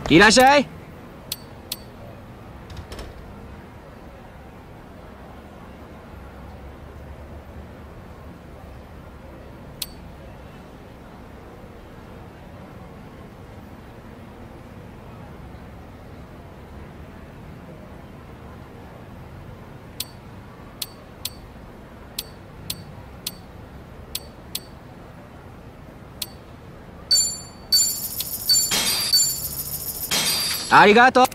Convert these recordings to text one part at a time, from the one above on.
いらっしゃい。ありがとう。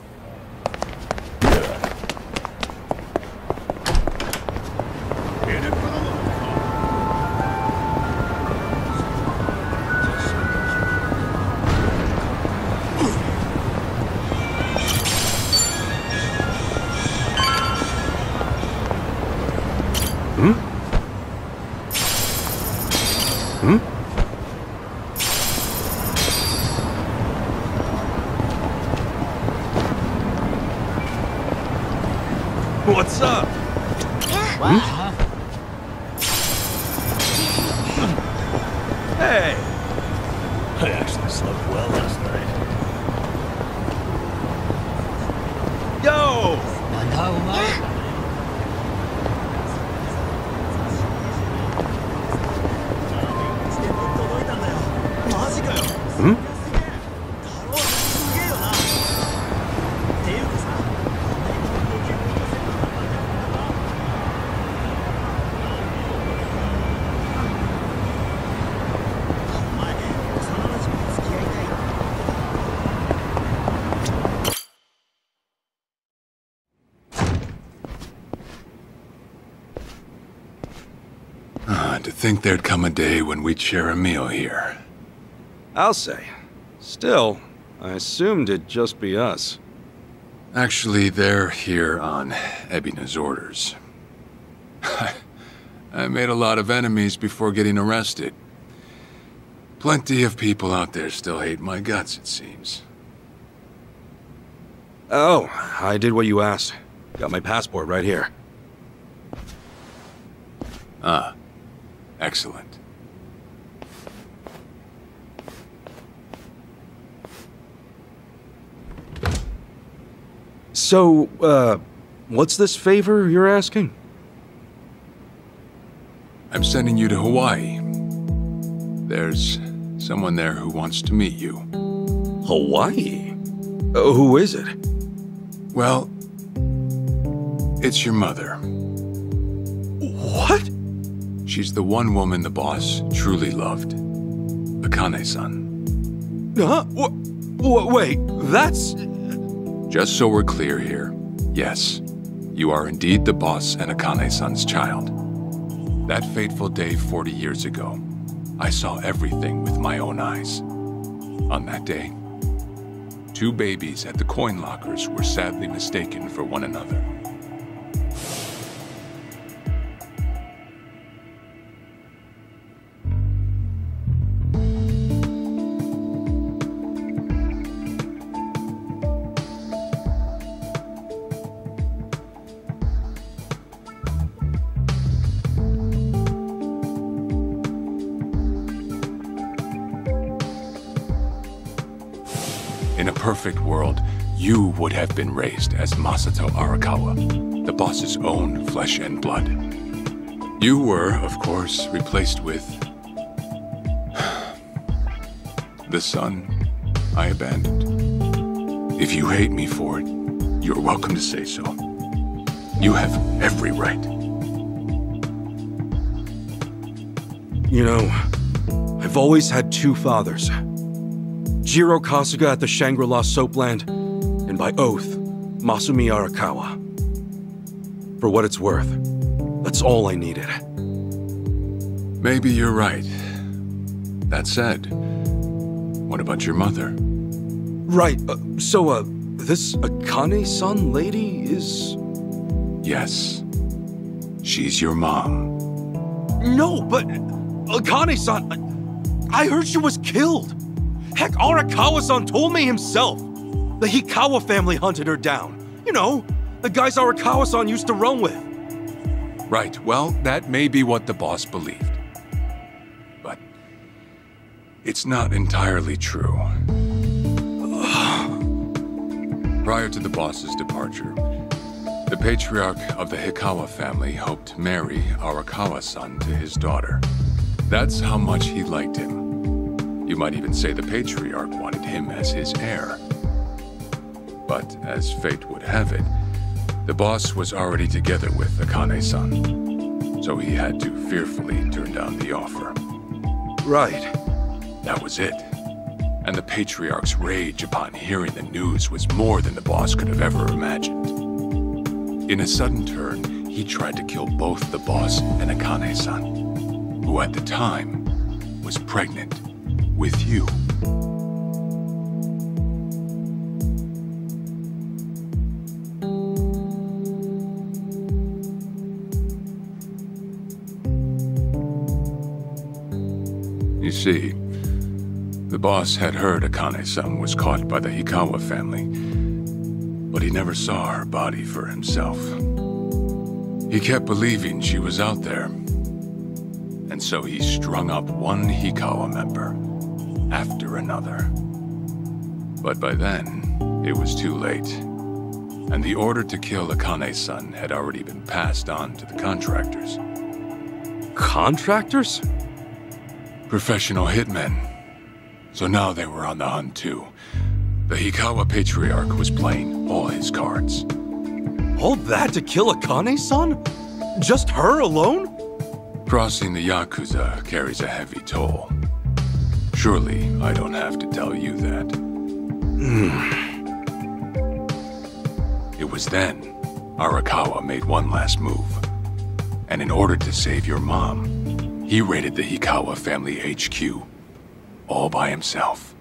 What's up? Wow. Hey! I actually slept well last night. Yo! To think there'd come a day when we'd share a meal here. I'll say. Still, I assumed it'd just be us. Actually, they're here on Ebina's orders. I made a lot of enemies before getting arrested. Plenty of people out there still hate my guts, it seems. Oh, I did what you asked. Got my passport right here. Ah. Excellent. So, what's this favor you're asking? I'm sending you to Hawaii. There's someone there who wants to meet you. Hawaii? Who is it? Well, it's your mother. What? She's the one woman the boss truly loved. Akane-san. Huh? Wait, that's... Just so we're clear here, yes, you are indeed the boss and Akane-san's child. That fateful day 40 years ago, I saw everything with my own eyes. On that day, 2 babies at the coin lockers were sadly mistaken for one another. In a perfect world, you would have been raised as Masato Arakawa, the boss's own flesh and blood. You were, of course, replaced with... the son I abandoned. If you hate me for it, you're welcome to say so. You have every right. You know, I've always had 2 fathers. Jiro Kasuga at the Shangri-La Soapland, and by oath, Masumi Arakawa. For what it's worth, that's all I needed. Maybe you're right. That said, what about your mother? Right, this Akane-san lady is... Yes. She's your mom. No, but... Akane-san... I heard she was killed! Heck, Arakawa-san told me himself! The Hikawa family hunted her down. You know, the guys Arakawa-san used to run with. Right, well, that may be what the boss believed. But... it's not entirely true. Prior to the boss's departure, the patriarch of the Hikawa family hoped to marry Arakawa-san to his daughter. That's how much he liked him. You might even say the patriarch wanted him as his heir. But as fate would have it, the boss was already together with Akane-san, so he had to fearfully turn down the offer. Right. That was it. And the patriarch's rage upon hearing the news was more than the boss could have ever imagined. In a sudden turn, he tried to kill both the boss and Akane-san, who at the time was pregnant with you. You see, the boss had heard Akane-san was caught by the Hikawa family, but he never saw her body for himself. He kept believing she was out there, and so he strung up one Hikawa member after another. But by then, it was too late, and the order to kill Akane-san had already been passed on to the contractors. Contractors? Professional hitmen. So now they were on the hunt too. The Hikawa Patriarch was playing all his cards. All that to kill Akane-san? Just her alone? Crossing the Yakuza carries a heavy toll. Surely I don't have to tell you that. It was then Arakawa made one last move. And in order to save your mom, he raided the Hikawa family HQ, all by himself.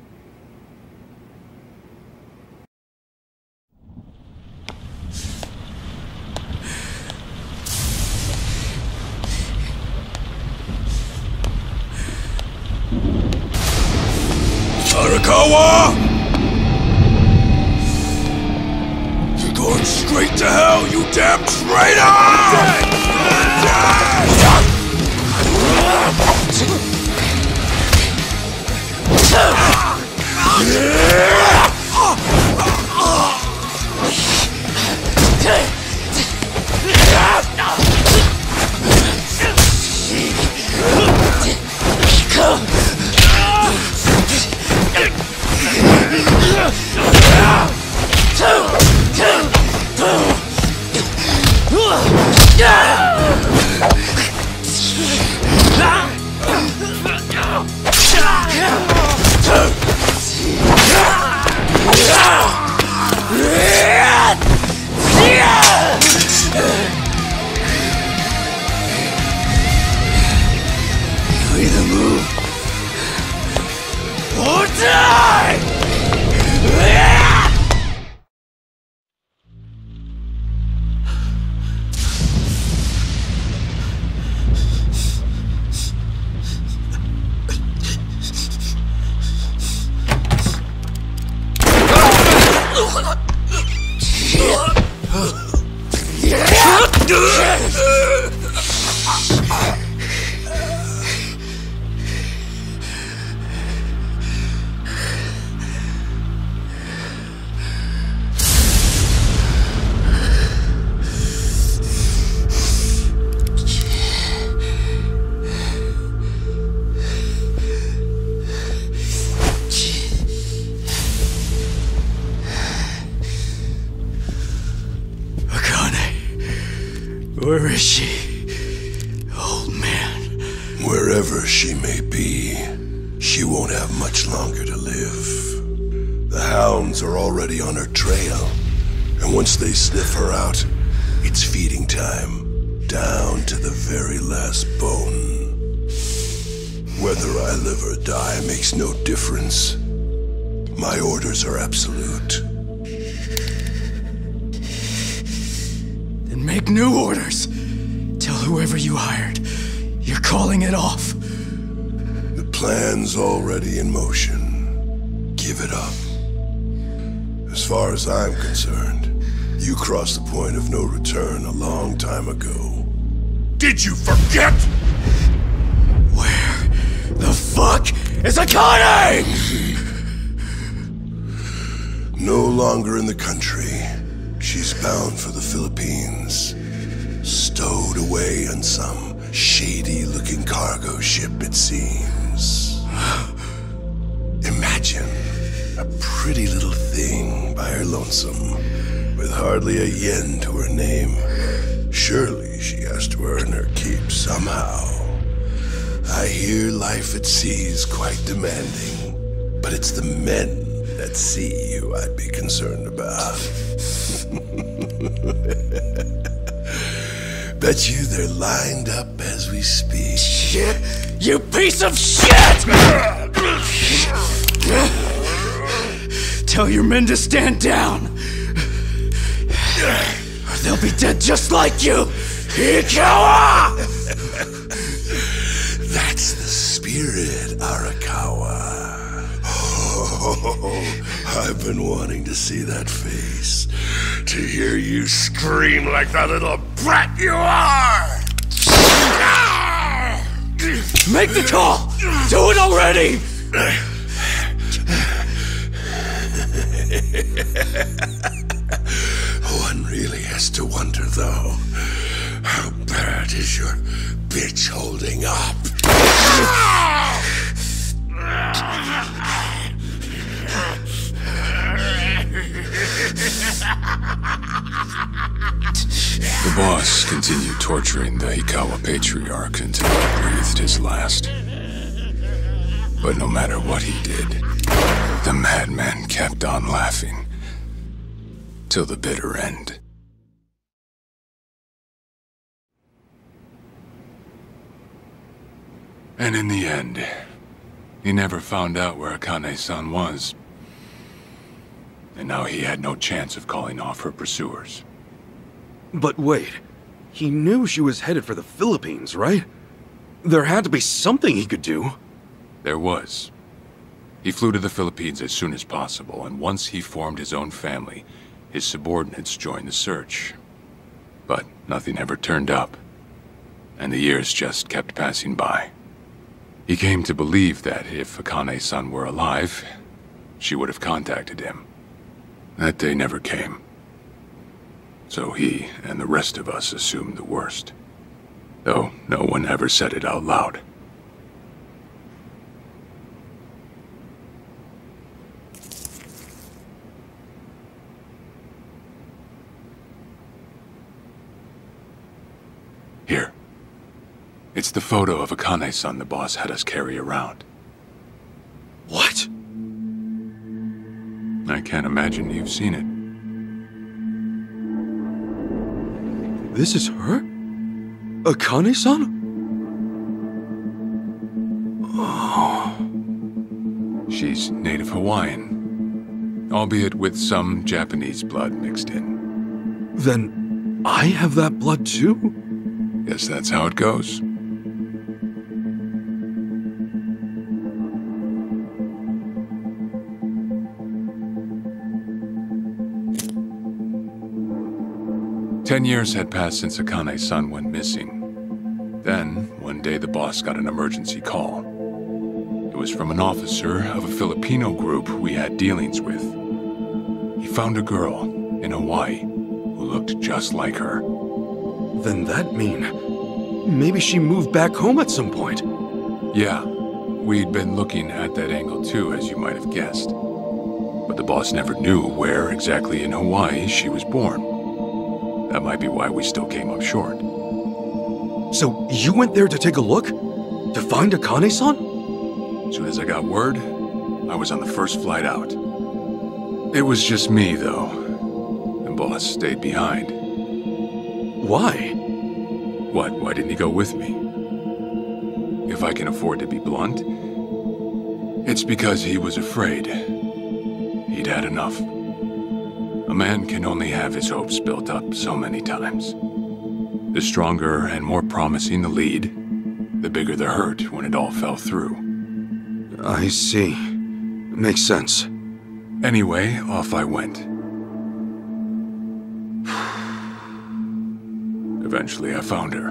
Arakawa! You're going straight to hell, you damn traitor! You either move or die! Where is she, old man? Wherever she may be, she won't have much longer to live. The hounds are already on her trail, and once they sniff her out, it's feeding time, down to the very last bone. Whether I live or die makes no difference. My orders are absolute. Make new orders. Tell whoever you hired, you're calling it off. The plan's already in motion. Give it up. As far as I'm concerned, you crossed the point of no return a long time ago. Did you forget? Where the fuck is Akane? No longer in the country. She's bound for the Philippines. Stowed away on some shady-looking cargo ship, it seems. Imagine a pretty little thing by her lonesome, with hardly a yen to her name. Surely she has to earn her keep somehow. I hear life at sea is quite demanding, but it's the men at sea who I'd be concerned about. Bet you they're lined up as we speak. Shit! You piece of shit! Tell your men to stand down, or they'll be dead just like you, Ikawa! That's the spirit, Arakawa. Oh, I've been wanting to see that face. To hear you scream like the little brat you are! Make the call! Do it already! One really has to wonder, though, how bad is your bitch holding up? The boss continued torturing the Ikawa patriarch until he breathed his last. But no matter what he did, the madman kept on laughing. Till the bitter end. And in the end, he never found out where Akane-san was. And now he had no chance of calling off her pursuers. But wait, he knew she was headed for the Philippines, right? There had to be something he could do. There was. He flew to the Philippines as soon as possible, and once he formed his own family, his subordinates joined the search. But nothing ever turned up, and the years just kept passing by. He came to believe that if Akane-san were alive, she would have contacted him. That day never came. So he and the rest of us assumed the worst. Though no one ever said it out loud. Here. It's the photo of Akane-san the boss had us carry around. What? I can't imagine you've seen it. This is her? Akane-san? Oh. She's native Hawaiian, albeit with some Japanese blood mixed in. Then I have that blood too? Guess that's how it goes. Ten years had passed since Akane-san went missing. Then, one day the boss got an emergency call. It was from an officer of a Filipino group we had dealings with. He found a girl in Hawaii who looked just like her. Then that mean maybe she moved back home at some point? Yeah, we'd been looking at that angle too, as you might have guessed. But the boss never knew where exactly in Hawaii she was born. That might be why we still came up short. So you went there to take a look? To find Akane-san? As soon as I got word, I was on the first flight out. It was just me, though. The boss stayed behind. Why? What? Why didn't he go with me? If I can afford to be blunt, it's because he was afraid. He'd had enough. A man can only have his hopes built up so many times. The stronger and more promising the lead, the bigger the hurt when it all fell through. I see. Makes sense. Anyway, off I went. Eventually I found her.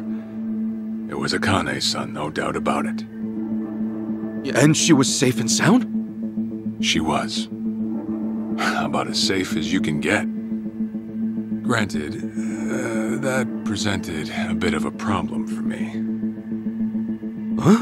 It was Akane-san, no doubt about it. And she was safe and sound? She was. About as safe as you can get. Granted, that presented a bit of a problem for me. Huh?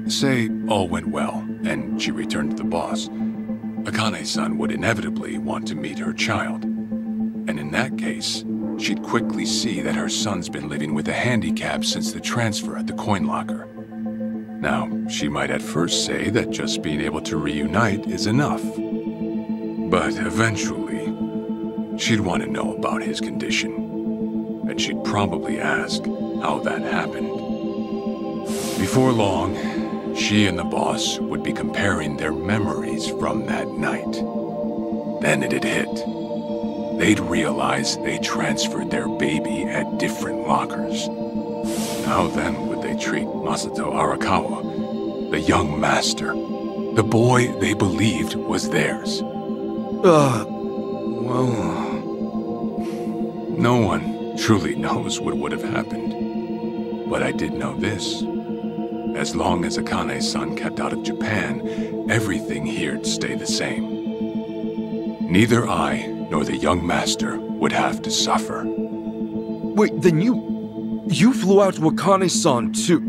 Say all went well, and she returned to the boss. Akane-san would inevitably want to meet her child. And in that case, she'd quickly see that her son's been living with a handicap since the transfer at the coin locker. Now, she might at first say that just being able to reunite is enough. But eventually, she'd want to know about his condition. And she'd probably ask how that happened. Before long, she and the boss would be comparing their memories from that night. Then it'd hit. They'd realize they transferred their baby at different lockers. How then would they treat Masato Arakawa, the young master, the boy they believed was theirs? Well... No one truly knows what would have happened. But I did know this. As long as Akane-san kept out of Japan, everything here'd stay the same. Neither I nor the young master would have to suffer. Wait, then you flew out to Akane-san too?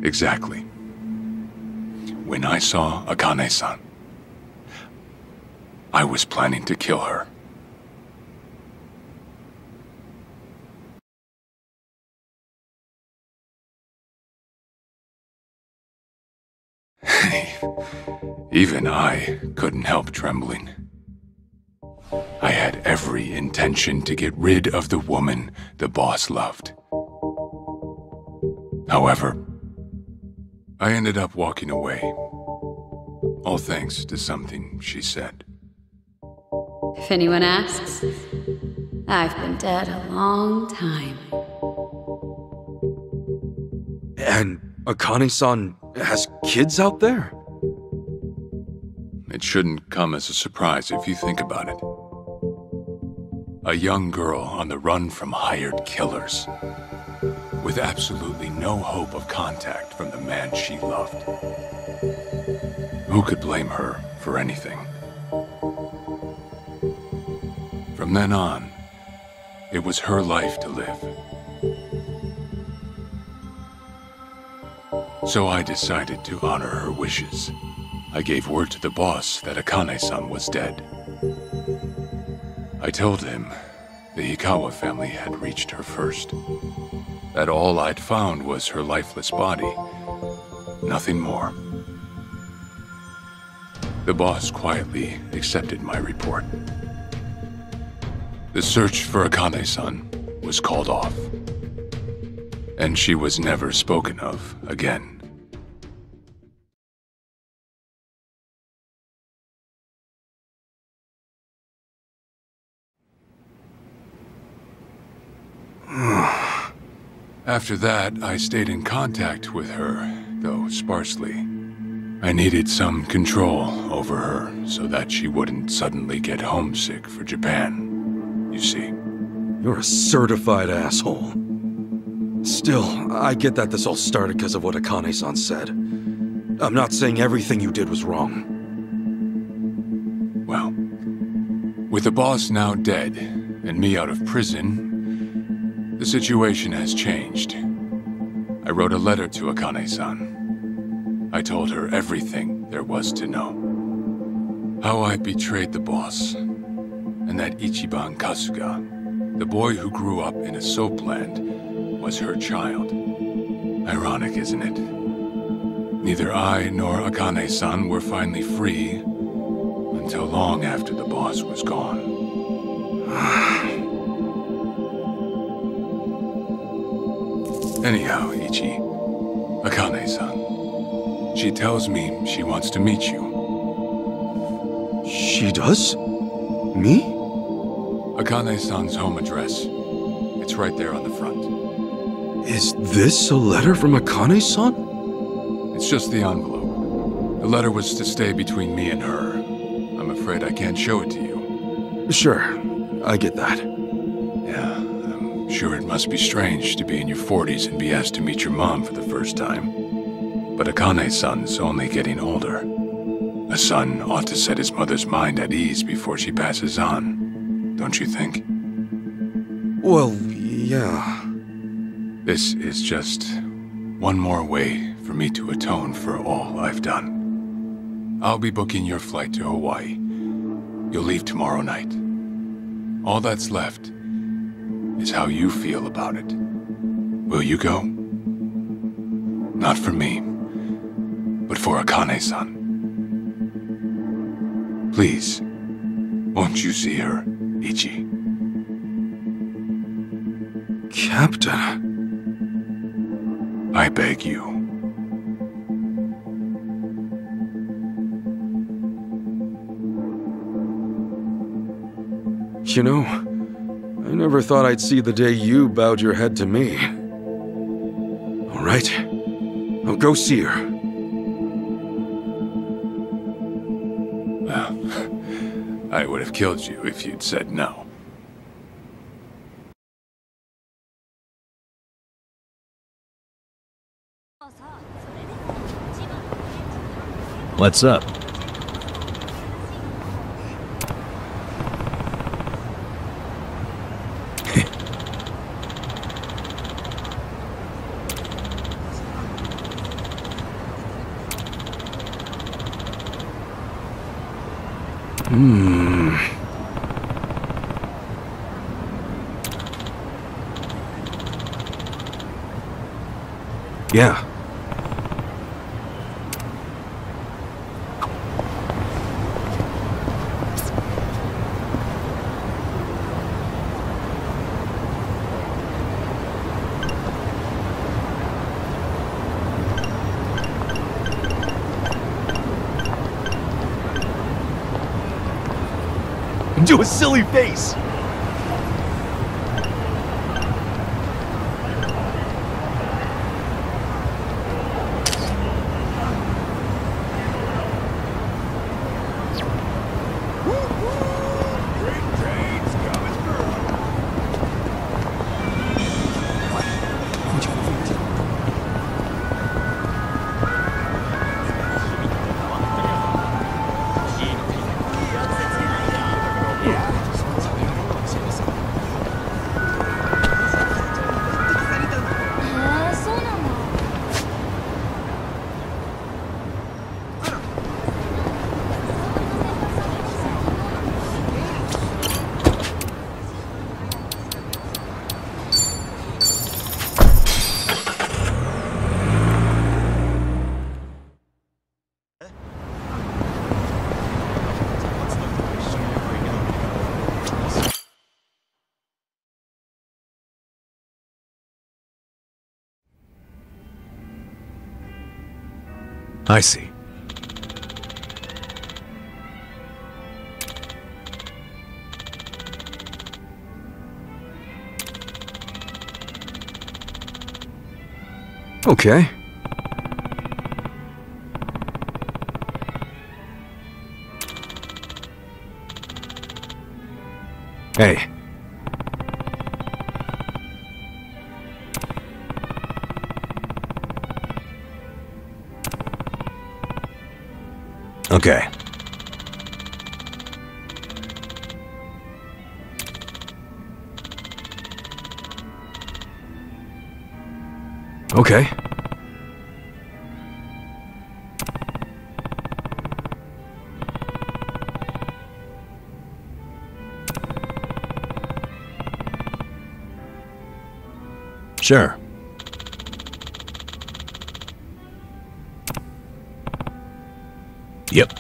Exactly. When I saw Akane-san, I was planning to kill her. Even I couldn't help trembling. I had every intention to get rid of the woman the boss loved. However, I ended up walking away, all thanks to something she said. If anyone asks, I've been dead a long time. And Akane-san has kids out there? It shouldn't come as a surprise if you think about it. A young girl on the run from hired killers, with absolutely no hope of contact from the man she loved. Who could blame her for anything? From then on, it was her life to live. So I decided to honor her wishes. I gave word to the boss that Akane-san was dead. I told him the Hikawa family had reached her first. That all I'd found was her lifeless body. Nothing more. The boss quietly accepted my report. The search for Akane-san was called off. And she was never spoken of again. After that, I stayed in contact with her, though sparsely. I needed some control over her so that she wouldn't suddenly get homesick for Japan, you see. You're a certified asshole. Still, I get that this all started because of what Akane-san said. I'm not saying everything you did was wrong. Well, with the boss now dead and me out of prison, the situation has changed. I wrote a letter to Akane-san. I told her everything there was to know. How I betrayed the boss, and that Ichiban Kasuga, the boy who grew up in a soapland, was her child. Ironic, isn't it? Neither I nor Akane-san were finally free until long after the boss was gone. Anyhow, Ichi, Akane-san, she tells me she wants to meet you. She does? Me? Akane-san's home address. It's right there on the front. Is this a letter from Akane-san? It's just the envelope. The letter was to stay between me and her. I'm afraid I can't show it to you. Sure, I get that. Yeah, I'm Sure, it must be strange to be in your 40s and be asked to meet your mom for the first time. But Akane-san's only getting older. A son ought to set his mother's mind at ease before she passes on, don't you think? Well, yeah. This is just one more way for me to atone for all I've done. I'll be booking your flight to Hawaii. You'll leave tomorrow night. All that's left is how you feel about it. Will you go? Not for me, but for Akane-san. Please, won't you see her, Ichi? Captain. I beg you. You know, I never thought I'd see the day you bowed your head to me. All right, I'll go see her. Well, I would have killed you if you'd said no. What's up? Yeah. Do a silly face! I see. Okay. Hey. Okay. Okay. Sure. Yep.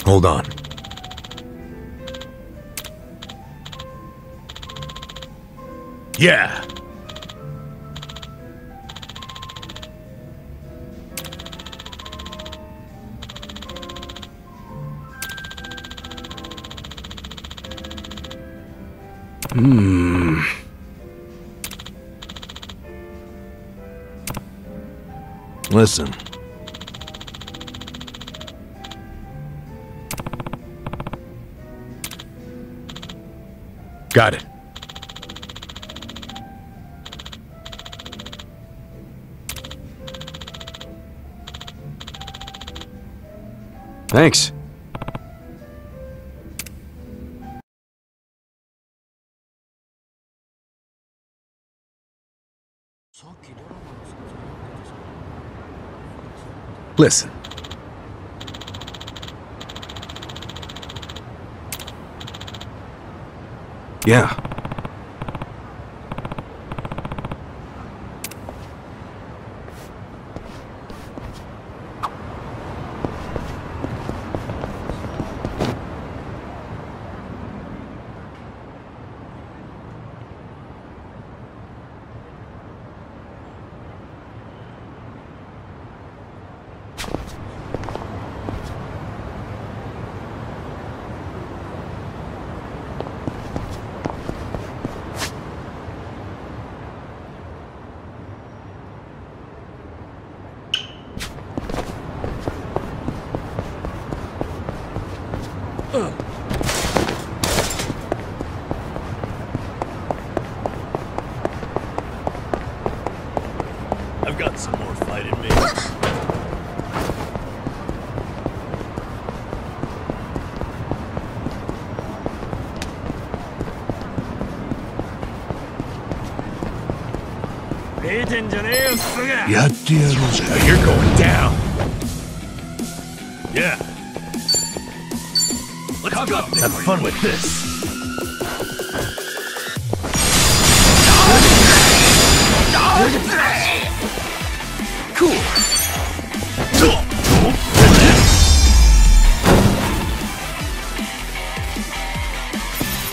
Hold on. Yeah. Listen. Got it. Thanks. Listen. Yeah. I've got some more fight in me. You're going down. Yeah. Let's go. Have fun with this. Cool.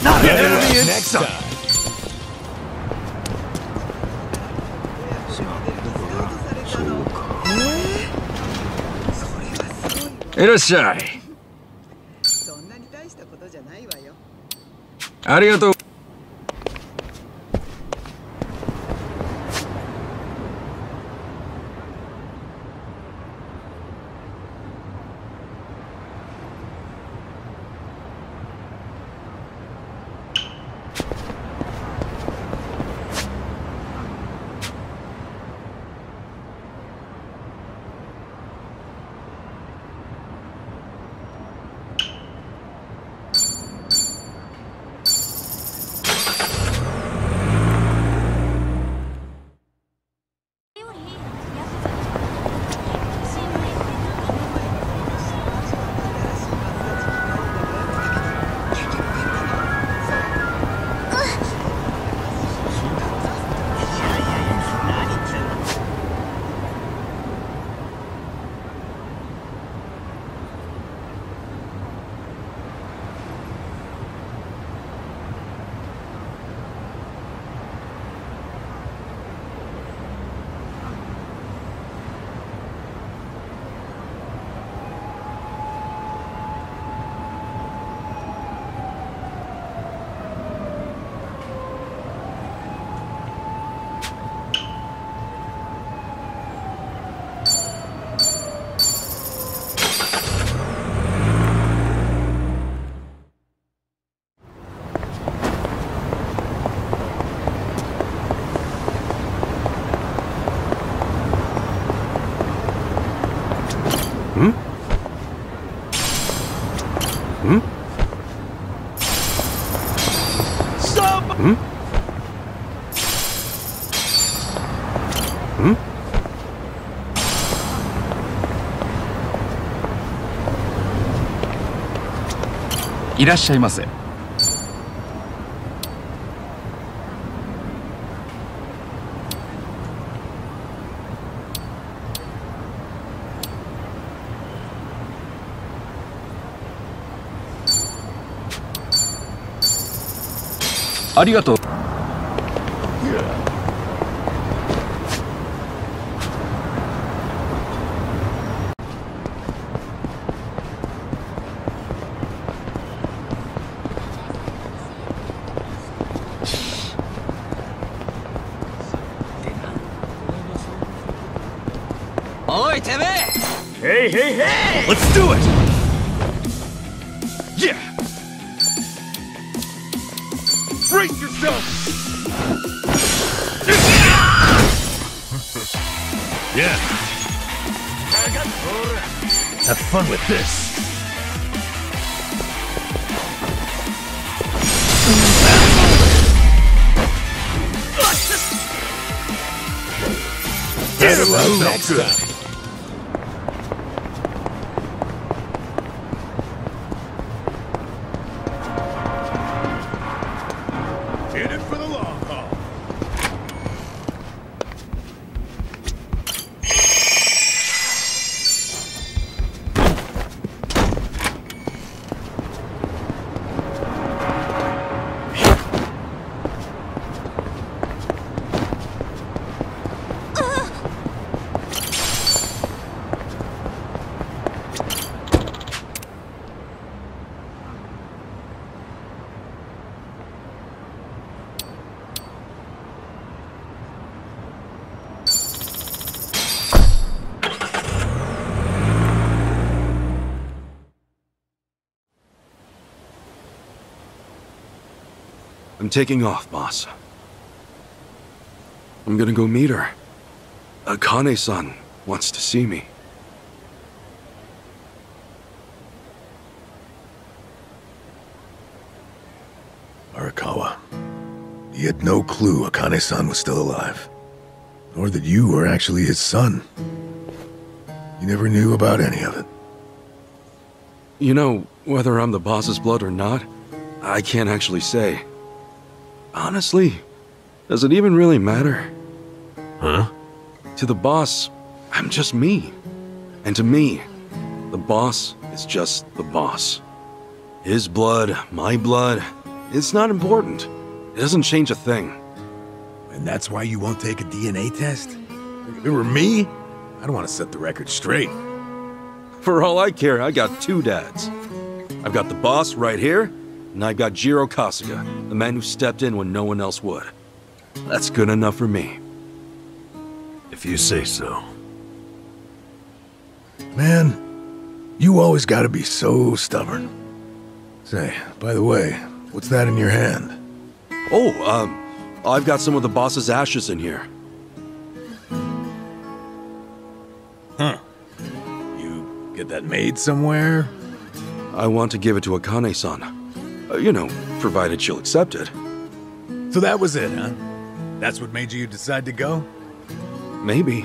Not an enemy in sight. Irashai. そんなに大したことじゃないわよ。ありがとう。いらっしゃいませ。ありがとう。Hey, hey, hey! Let's do it! Yeah! Brace yourself! Yeah. Have fun with this. Better luck next time. In it for the long haul. I'm taking off, boss. I'm gonna go meet her. Akane-san wants to see me. Arakawa, he had no clue Akane-san was still alive. Nor that you were actually his son. He never knew about any of it. You know, whether I'm the boss's blood or not, I can't actually say. Honestly, does it even really matter? Huh? To the boss, I'm just me. And to me, the boss is just the boss. His blood, my blood, it's not important. It doesn't change a thing. And that's why you won't take a DNA test? If it were me, I'd want to set the record straight. For all I care, I got two dads. I've got the boss right here, and I've got Jiro Kasuga, the man who stepped in when no one else would. That's good enough for me. If you say so. Man, you always gotta be so stubborn. Say, by the way, what's that in your hand? Oh, I've got some of the boss's ashes in here. Huh. You get that made somewhere? I want to give it to Akane-san. You know, provided she'll accept it. So that was it, huh? That's what made you decide to go? Maybe.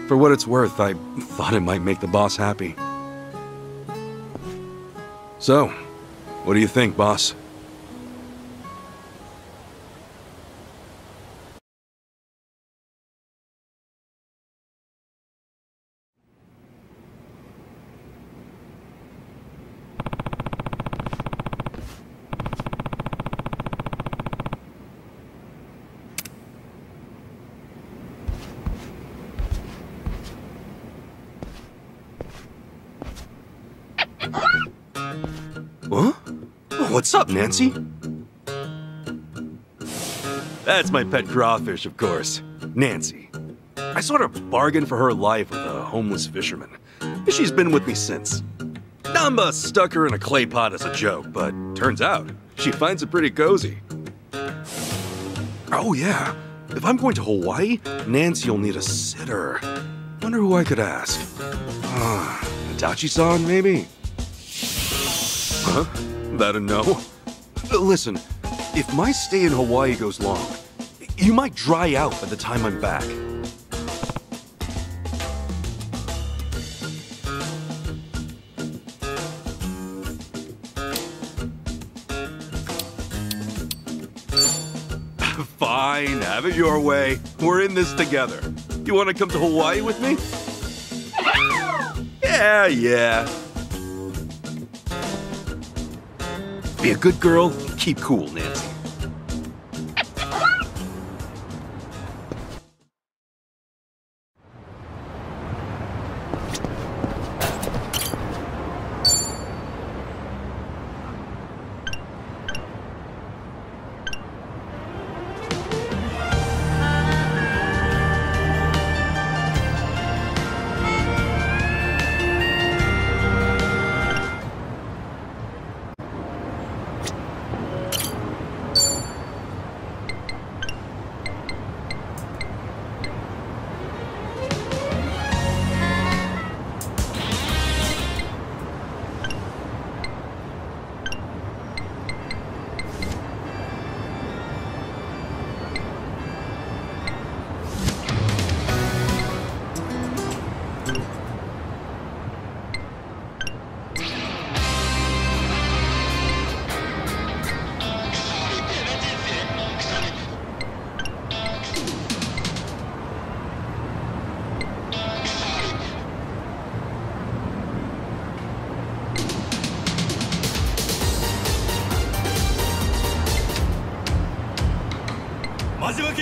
For what it's worth, I thought it might make the boss happy. So, what do you think, boss? Huh? Oh, what's up, Nancy? That's my pet crawfish, of course. Nancy. I sort of bargained for her life with a homeless fisherman. She's been with me since. Namba stuck her in a clay pot as a joke, but turns out she finds it pretty cozy. Oh yeah, if I'm going to Hawaii, Nancy will need a sitter. Wonder who I could ask. Itachi-san, maybe? Huh? That a no? Listen, if my stay in Hawaii goes long, you might dry out by the time I'm back. Fine, have it your way. We're in this together. You want to come to Hawaii with me? Yeah. Be a good girl and keep cool, Nancy.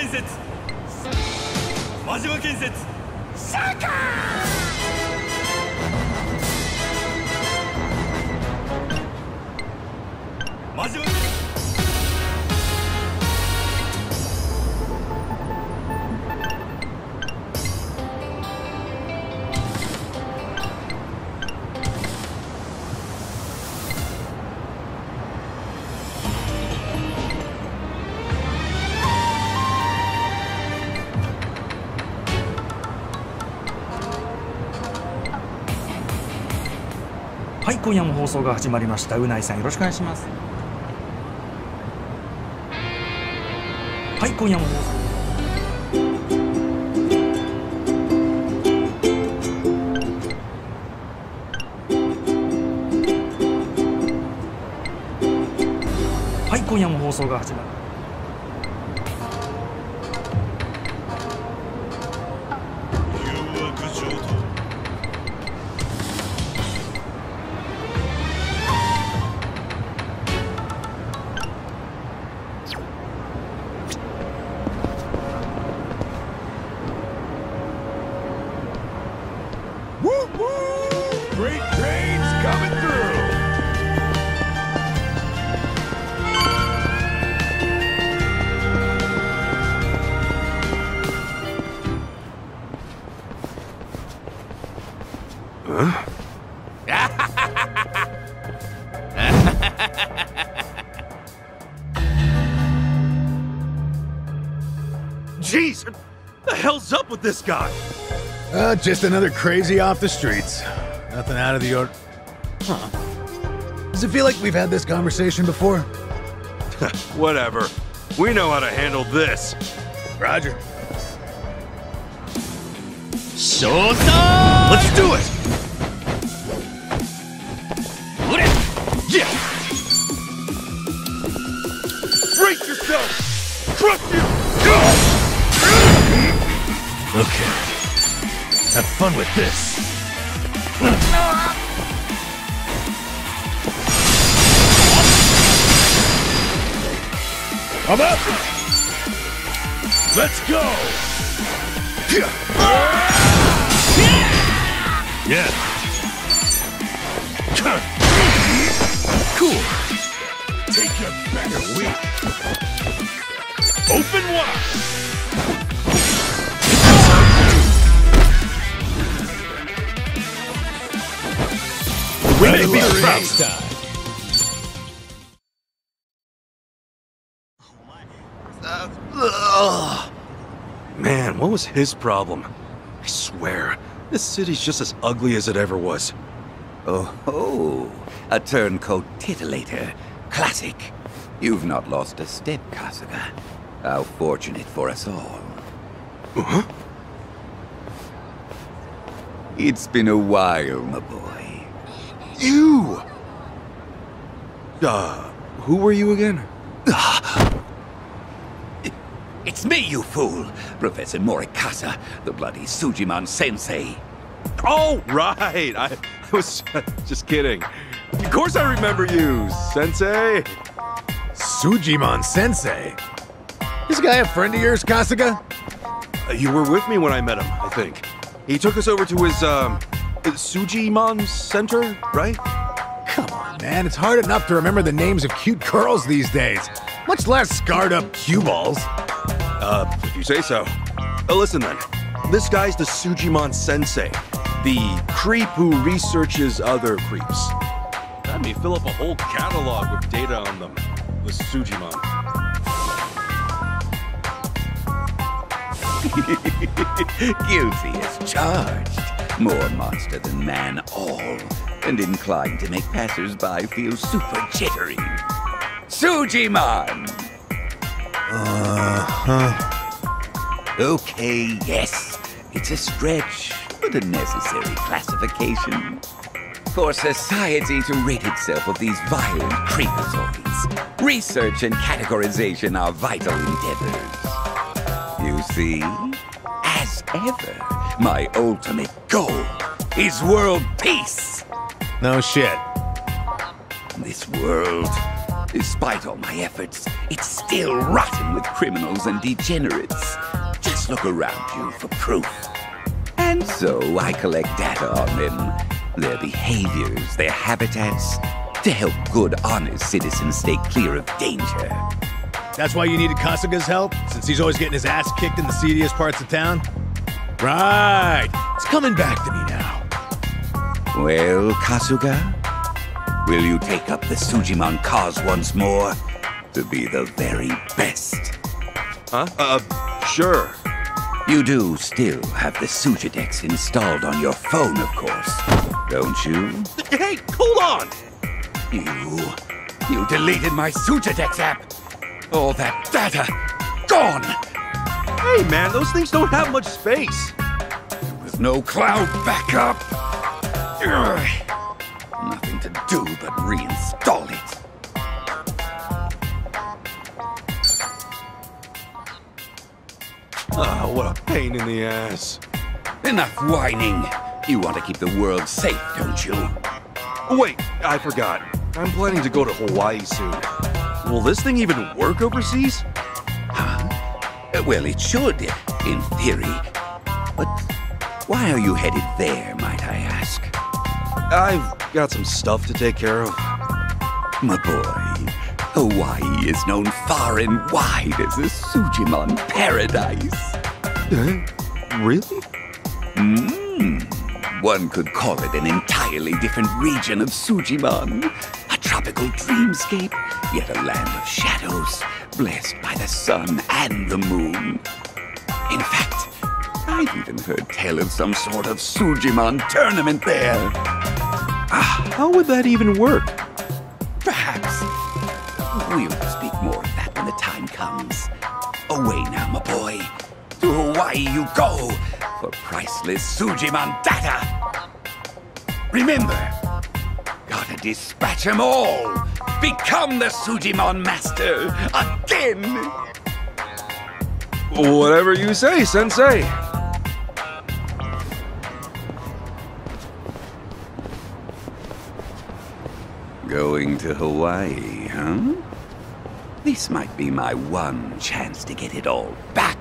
建設真島建設シャカ真島はい、今夜も放送が始まりました。うないさんよろしくお願いします。はい、今夜も放送はい、今夜も放送が始まる。Great trains coming through! Jeez! What the hell's up with this guy? Just another crazy off the streets. Nothing out of the order. Huh. Does it feel like we've had this conversation before? Whatever. We know how to handle this. Roger. Showtime! Let's do it! Yeah! Brace yourself! Crush you! Okay. Have fun with this. I'm up! Let's go! Yeah. Cool. Take your better weak. Open wide. We may be proud. Next time. Man, what was his problem? I swear, this city's just as ugly as it ever was. Oh, a turncoat titillator. Classic. You've not lost a step, Kasuga. How fortunate for us all. Huh? It's been a while, my boy. You! Who were you again? It's me, you fool! Professor Morikasa, the bloody Sujiman sensei. Oh, right! I was just kidding. Of course I remember you, Sensei! Sujiman Sensei? This guy a friend of yours, Kasuga? You were with me when I met him, I think. He took us over to his, Sujimon Center, right? Come on, man. It's hard enough to remember the names of cute girls these days. Much less scarred-up cue balls. If you say so. Listen then. This guy's the Sujimon Sensei. The creep who researches other creeps. Let me fill up a whole catalog with data on them. The Sujimon. Guilty as charged. More monster than man all. And inclined to make passers-by feel super jittery. Sujiman! Okay, yes. It's a stretch, but a necessary classification. For society to rid itself of these violent creepazoids, research and categorization are vital endeavors. You see, as ever, my ultimate goal is world peace. No shit. This world Despite all my efforts, it's still rotten with criminals and degenerates. Just look around you for proof. And so I collect data on them, their behaviors, their habitats, to help good, honest citizens stay clear of danger. That's why you needed Kasuga's help, since he's always getting his ass kicked in the seediest parts of town? Right! It's coming back to me now. Well, Kasuga, will you take up the Sujimon cause once more to be the very best? Huh? Sure. You do still have the Sujidex installed on your phone, of course, don't you? Hey, hold on! You deleted my Sujidex app! All that data, gone! Hey man, those things don't have much space! With no cloud backup! Ugh. Nothing to do but reinstall it. Ah, what a pain in the ass. Enough whining. You want to keep the world safe, don't you? Wait, I forgot. I'm planning to go to Hawaii soon. Will this thing even work overseas? Huh? Well, it should, in theory. But why are you headed there, might I ask? I've got some stuff to take care of. My boy, Hawaii is known far and wide as a Sujimon paradise. Really? One could call it an entirely different region of Sujimon. A tropical dreamscape, yet a land of shadows, blessed by the sun and the moon. In fact, I've even heard tell of some sort of Sujimon tournament there. How would that even work? Perhaps. We'll speak more of that when the time comes. Away now, my boy. To Hawaii you go for priceless Sujimon data. Remember, gotta dispatch 'em all. Become the Sujimon master again. Whatever you say, Sensei. Going to Hawaii, huh? This might be my one chance to get it all back.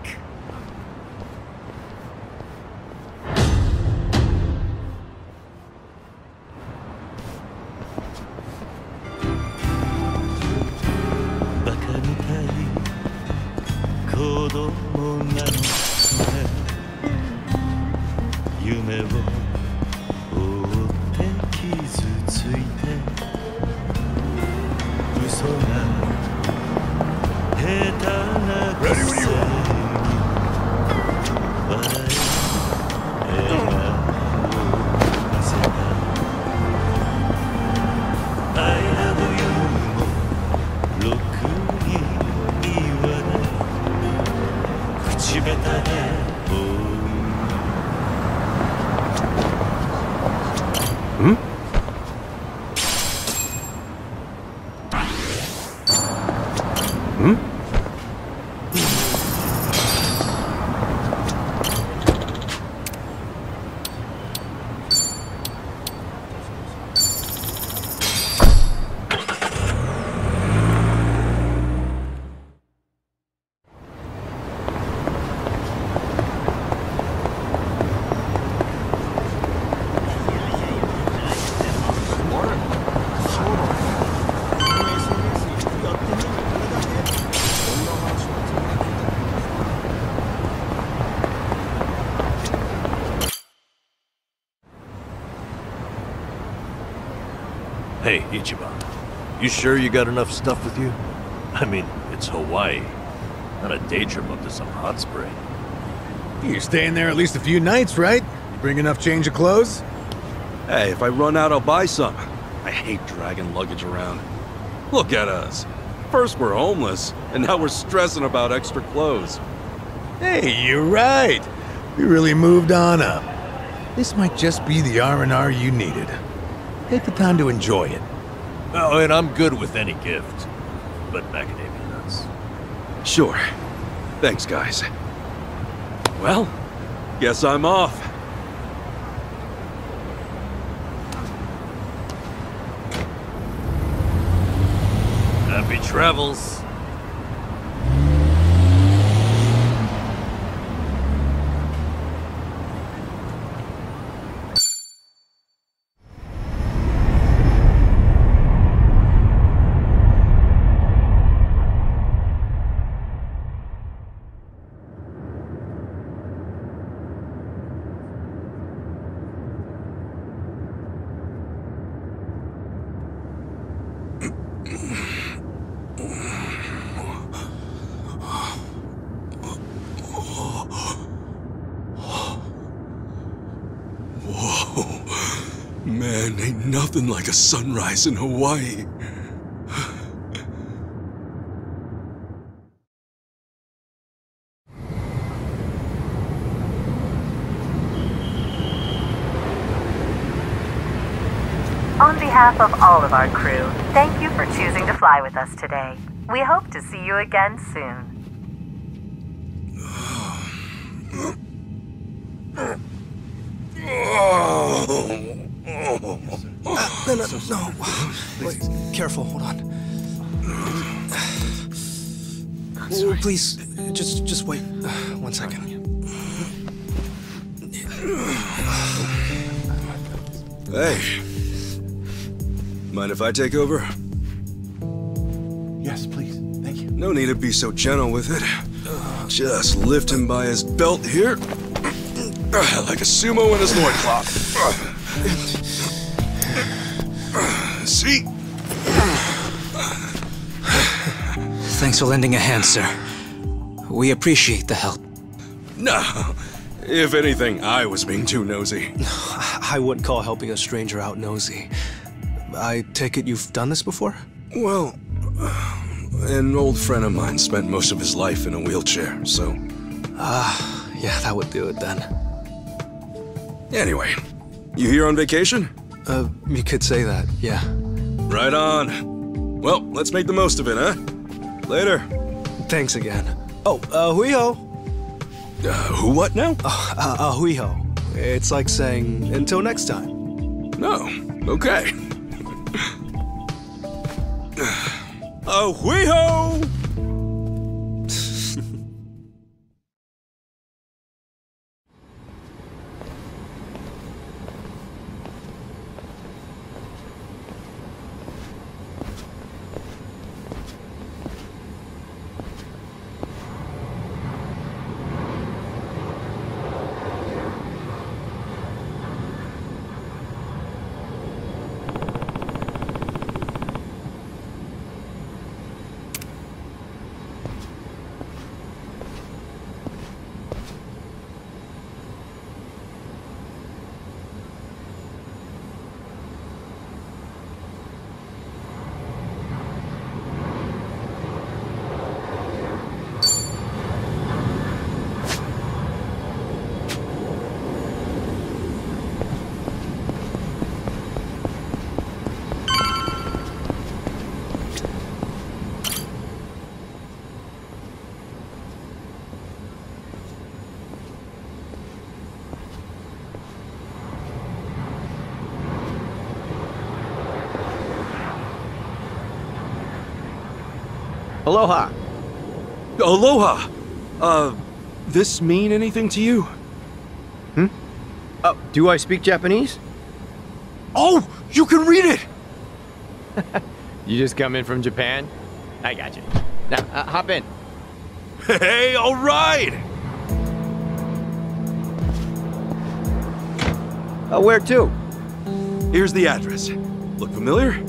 Hey, Ichiban. You sure you got enough stuff with you? I mean, it's Hawaii. Not a day trip up to some hot spring. You're staying there at least a few nights, right? You bring enough change of clothes? Hey, if I run out, I'll buy some. I hate dragging luggage around. Look at us. First we're homeless, and now we're stressing about extra clothes. Hey, you're right. We really moved on up. This might just be the R&R you needed. Take the time to enjoy it. Oh, and I'm good with any gift. But macadamia nuts. Sure. Thanks, guys. Well, guess I'm off. Happy travels. Man, ain't nothing like a sunrise in Hawaii. On behalf of all of our crew, thank you for choosing to fly with us today. We hope to see you again soon. No. Wait, careful, hold on. Please, just wait 1 second. Hey. Mind if I take over? Yes, please. Thank you. No need to be so gentle with it. Just lift him by his belt here. Like a sumo in his loincloth. See? Thanks for lending a hand, sir. We appreciate the help. No. If anything, I was being too nosy. I wouldn't call helping a stranger out nosy. I take it you've done this before? Well, an old friend of mine spent most of his life in a wheelchair, so... yeah, that would do it then. Anyway, you here on vacation? You could say that, yeah. Right on. Well, let's make the most of it, huh? Later. Thanks again. Oh, hui-ho. Who what now? Hui-ho. It's like saying, until next time. No, okay. Hui-ho! Aloha. Aloha! This mean anything to you? Hmm? Do I speak Japanese? Oh! You can read it! You just come in from Japan? I got you. Now, hop in. Hey, all right! Where to? Here's the address. Look familiar?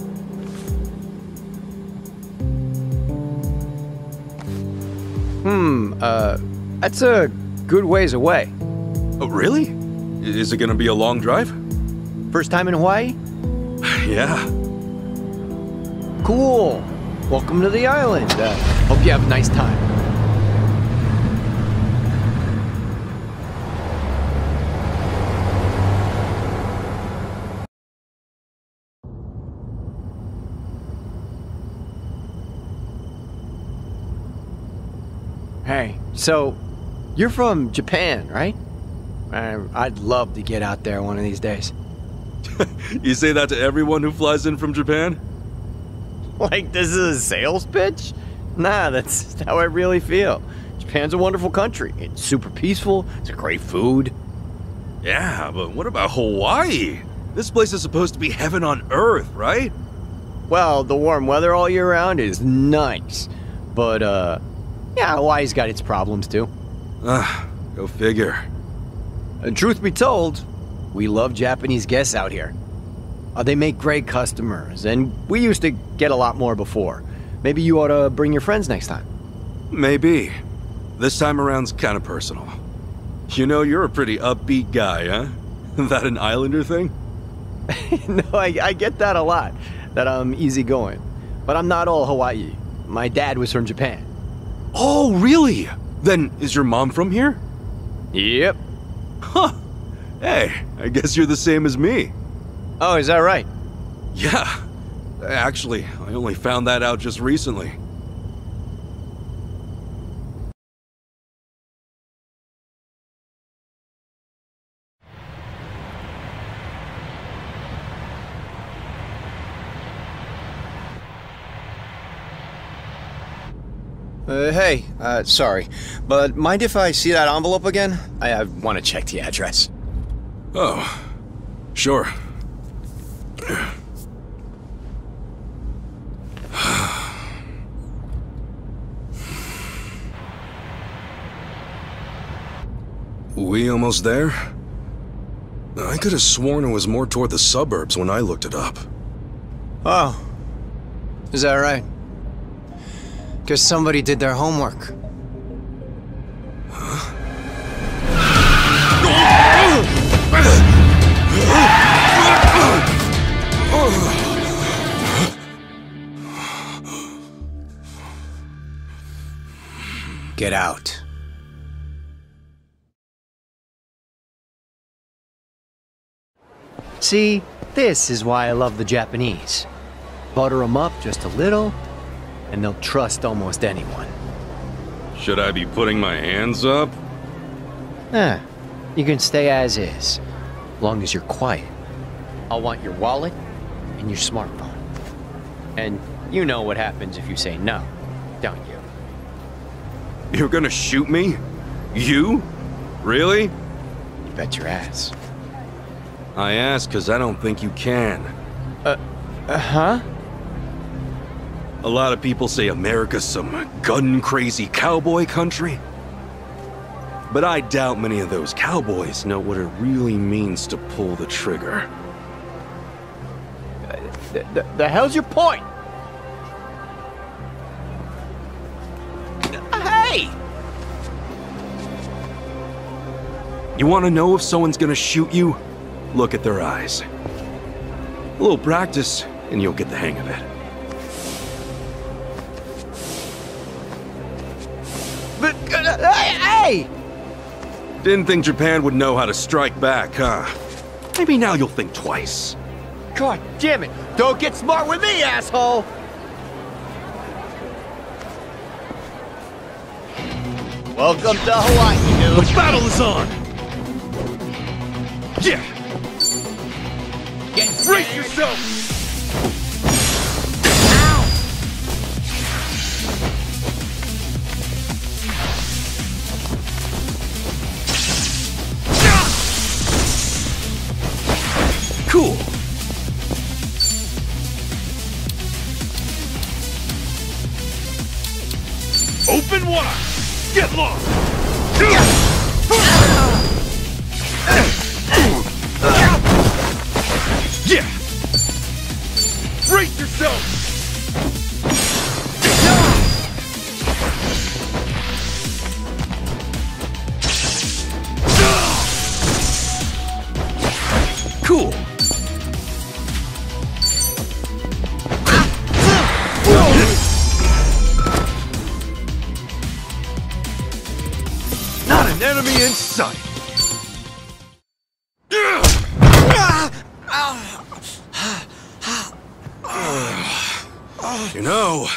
That's a good ways away. Oh, really? Is it gonna be a long drive? First time in Hawaii? Yeah. Cool. Welcome to the island. Hope you have a nice time. Hey, so you're from Japan, right? I'd love to get out there one of these days. You say that to everyone who flies in from Japan? Like this is a sales pitch? Nah, that's how I really feel. Japan's a wonderful country. It's super peaceful. It's a great food. Yeah, but what about Hawaii? This place is supposed to be heaven on earth, right? Well, the warm weather all year round is nice. But, yeah, Hawaii's got its problems too. Go figure. And truth be told, we love Japanese guests out here. They make great customers, and we used to get a lot more before. Maybe you ought to bring your friends next time. Maybe. This time around's kind of personal. You know, you're a pretty upbeat guy, huh? That an Islander thing? No, I get that a lot, that I'm easygoing. But I'm not all Hawaii. My dad was from Japan. Oh, really? Then is your mom from here? Yep. Huh. Hey, I guess you're the same as me. Oh, is that right? Yeah. Actually, I only found that out just recently. Hey, sorry, but mind if I see that envelope again? I want to check the address. Oh, sure. We almost there? I could have sworn it was more toward the suburbs when I looked it up. Oh, is that right? Guess somebody did their homework. Get out. See, this is why I love the Japanese. Butter them up just a little, and they'll trust almost anyone. Should I be putting my hands up? You can stay as is, long as you're quiet. I'll want your wallet and your smartphone. And you know what happens if you say no, don't you? You're gonna shoot me? You? Really? You bet your ass. I ask because I don't think you can. Huh? A lot of people say America's some gun-crazy cowboy country. But I doubt many of those cowboys know what it really means to pull the trigger. The hell's your point? Hey! You want to know if someone's gonna shoot you? Look at their eyes. A little practice, and you'll get the hang of it. But, hey! Didn't think Japan would know how to strike back, huh? Maybe now you'll think twice. God damn it! Don't get smart with me, asshole! Welcome to Hawaii, dude. The battle is on! Yeah! Brace yourself! Cool. Open wide. Get lost. Yeah. Brace yourself. Cool. Not an enemy in sight. You know,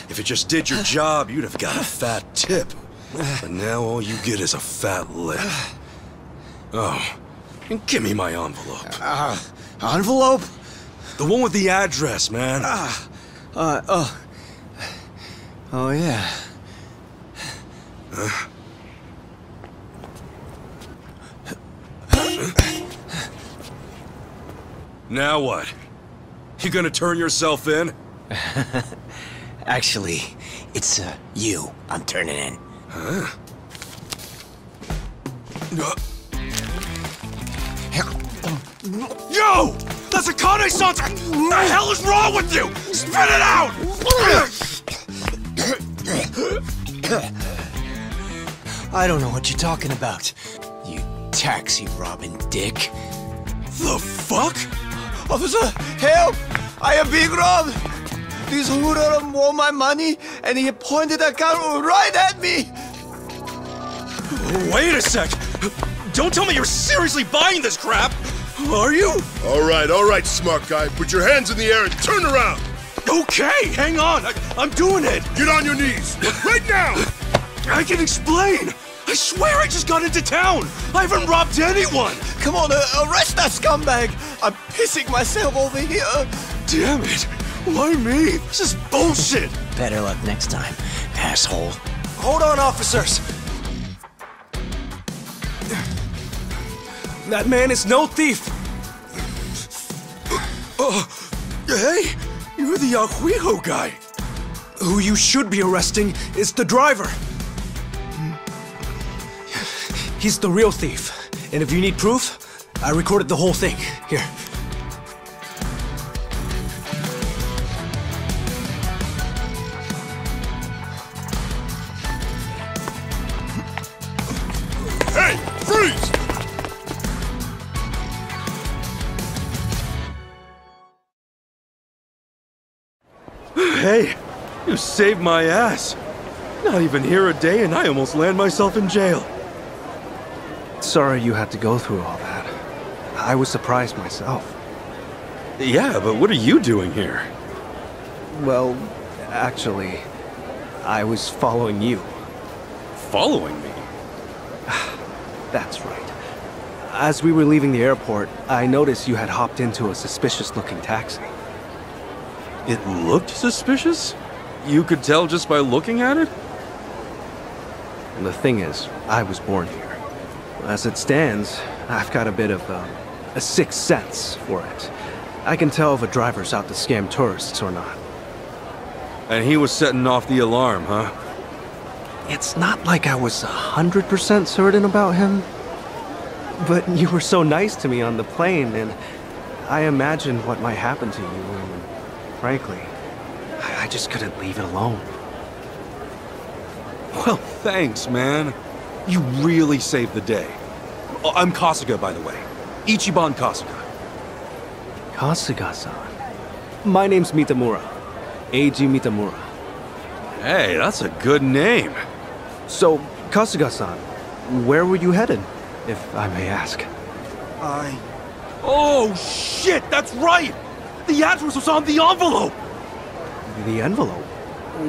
if it just did your job, you'd have got a fat tip. But now all you get is a fat lip. Oh, and give me my envelope. Envelope? The one with the address, man. Oh, yeah. Now what? You gonna turn yourself in? Actually, it's, you I'm turning in. Huh? Yo! That's a Akane-san! What the hell is wrong with you? Spit it out! I don't know what you're talking about, you taxi-robbing dick. The fuck? Officer, help! I am being robbed! This hoodlum want my money, and he pointed a gun right at me! Wait a sec! Don't tell me you're seriously buying this crap! Are you? All right, smart guy. Put your hands in the air and turn around! Okay, hang on. I'm doing it. Get on your knees, right now! I can explain. I swear I just got into town. I haven't robbed anyone. Come on, arrest that scumbag! I'm pissing myself over here! Damn it! Why me? This is bullshit! Better luck next time, asshole. Hold on, officers! That man is no thief! Hey! You're the Ahuijo guy! Who you should be arresting is the driver! He's the real thief. And if you need proof, I recorded the whole thing. Here. Hey! Freeze! Hey, you saved my ass. Not even here a day and I almost land myself in jail. Sorry you had to go through all that. I was surprised myself. Yeah, but what are you doing here? Well, actually, I was following you. Following me? That's right. As we were leaving the airport, I noticed you had hopped into a suspicious-looking taxi. It looked suspicious? You could tell just by looking at it? And the thing is, I was born here. As it stands, I've got a bit of a sixth sense for it. I can tell if a driver's out to scam tourists or not. And he was setting off the alarm, huh? It's not like I was 100% certain about him. But you were so nice to me on the plane, and I imagined what might happen to you, and frankly, I just couldn't leave it alone. Well, thanks, man. You really saved the day. Oh, I'm Kasuga, by the way. Ichiban Kasuga. Kasuga-san. My name's Mitamura. Eiji Mitamura. Hey, that's a good name. So, Kasuga-san, where were you headed, if I may ask? Oh, shit, that's right! The address was on the envelope! The envelope?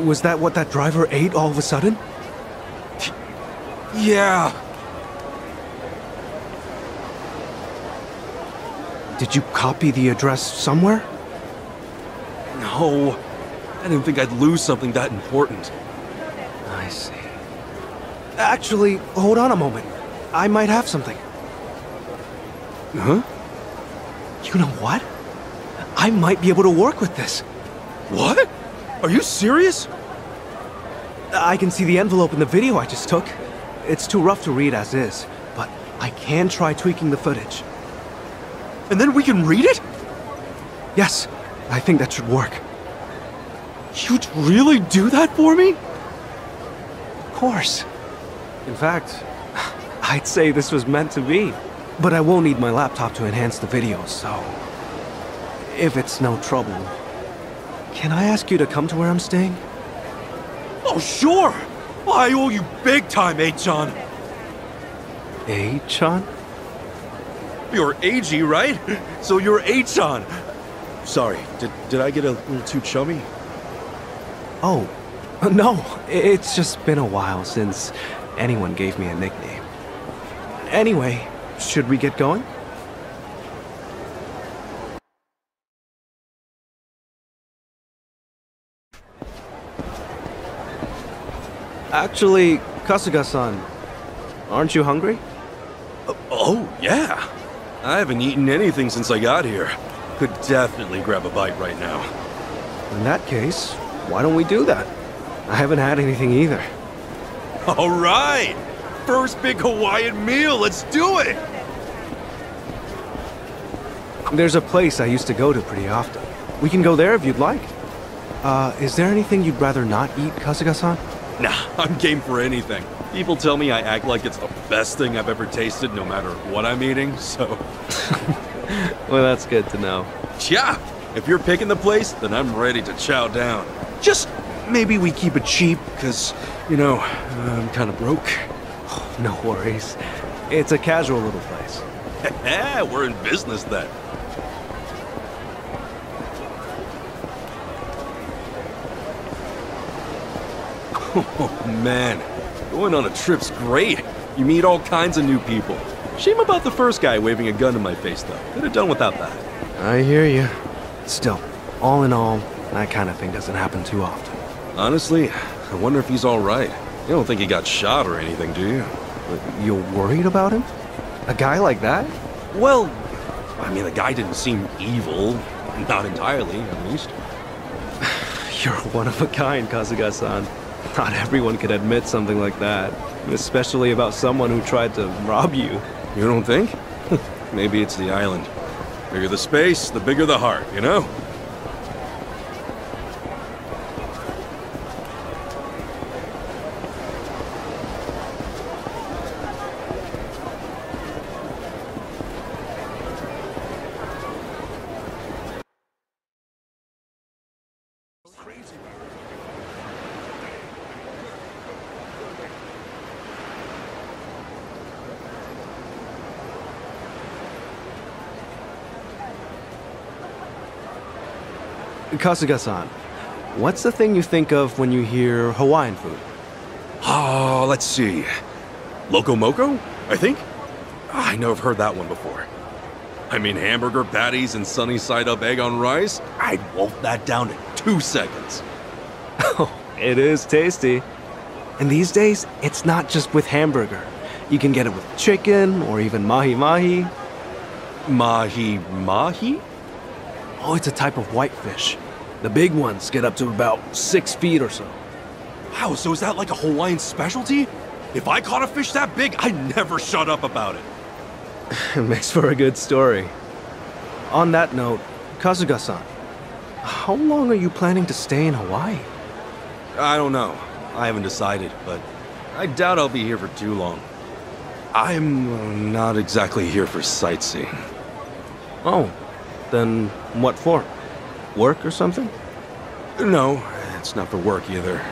Was that what that driver ate all of a sudden? Yeah. Did you copy the address somewhere? No. I didn't think I'd lose something that important. I see. Actually, hold on a moment. I might have something. Huh? You know what? I might be able to work with this. What? Are you serious? I can see the envelope in the video I just took. It's too rough to read as is, but I can try tweaking the footage. And then we can read it? Yes, I think that should work. You'd really do that for me? Of course. In fact, I'd say this was meant to be. But I will need my laptop to enhance the video, so... if it's no trouble, can I ask you to come to where I'm staying? Oh, sure! I owe you big time, A-chan. A-chan? You're A-G, right? So you're A-chan. Sorry, did I get a little too chummy? Oh, no. It's just been a while since anyone gave me a nickname. Anyway, should we get going? Actually, Kasuga-san, aren't you hungry? Oh, yeah. I haven't eaten anything since I got here. Could definitely grab a bite right now. In that case, why don't we do that? I haven't had anything either. All right! First big Hawaiian meal, let's do it! There's a place I used to go to pretty often. We can go there if you'd like. Is there anything you'd rather not eat, Kasuga-san? Nah, I'm game for anything. People tell me I act like it's the best thing I've ever tasted no matter what I'm eating, so... Well, that's good to know. Yeah! If you're picking the place, then I'm ready to chow down. Just maybe we keep it cheap, because, you know, I'm kind of broke. Oh, no worries. It's a casual little place. Yeah, we're in business then. Oh, man. Going on a trip's great. You meet all kinds of new people. Shame about the first guy waving a gun in my face, though. Could have done without that. I hear you. Still, all in all, that kind of thing doesn't happen too often. Honestly, I wonder if he's all right. You don't think he got shot or anything, do you? You're worried about him? A guy like that? Well, I mean, the guy didn't seem evil. Not entirely, at least. You're one of a kind, Kasuga-san. Not everyone could admit something like that. Especially about someone who tried to rob you. You don't think? Maybe it's the island. Bigger the space, the bigger the heart, you know? Kasuga-san, what's the thing you think of when you hear Hawaiian food? Oh, let's see. Loco Moco, I think? I know I've heard that one before. I mean, hamburger patties and sunny side up egg on rice? I'd wolf that down in 2 seconds. Oh, it is tasty. And these days, it's not just with hamburger. You can get it with chicken or even mahi-mahi. Mahi-mahi? Oh, it's a type of whitefish. The big ones get up to about 6 feet or so. Wow, so is that like a Hawaiian specialty? If I caught a fish that big, I'd never shut up about it. It makes for a good story. On that note, Kasuga-san, how long are you planning to stay in Hawaii? I don't know. I haven't decided, but I doubt I'll be here for too long. I'm not exactly here for sightseeing. Oh, then what for? Work or something? No, it's not for work either.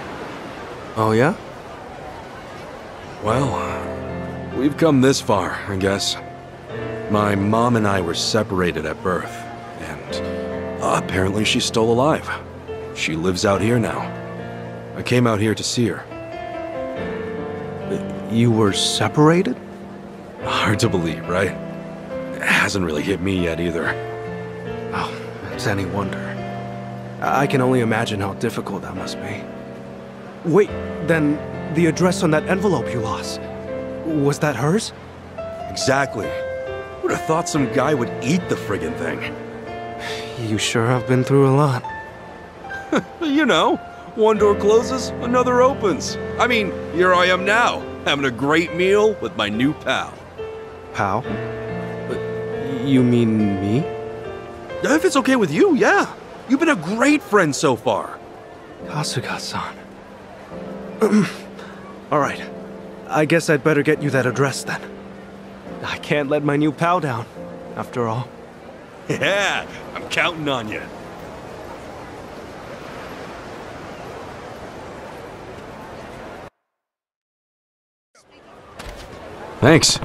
Oh yeah? Well, we've come this far, I guess. My mom and I were separated at birth, and apparently she's still alive. She lives out here now. I came out here to see her. You were separated? Hard to believe, right? It hasn't really hit me yet either. Oh, it's any wonder. I can only imagine how difficult that must be. Wait, then the address on that envelope you lost, was that hers? Exactly. Who'd have thought some guy would eat the friggin' thing? You sure have been through a lot. You know, one door closes, another opens. I mean, here I am now, having a great meal with my new pal. Pal? You mean me? If it's okay with you, yeah. You've been a great friend so far. Kasuga-san. All right. I guess I'd better get you that address then. I can't let my new pal down, after all. Yeah, I'm counting on you. Thanks.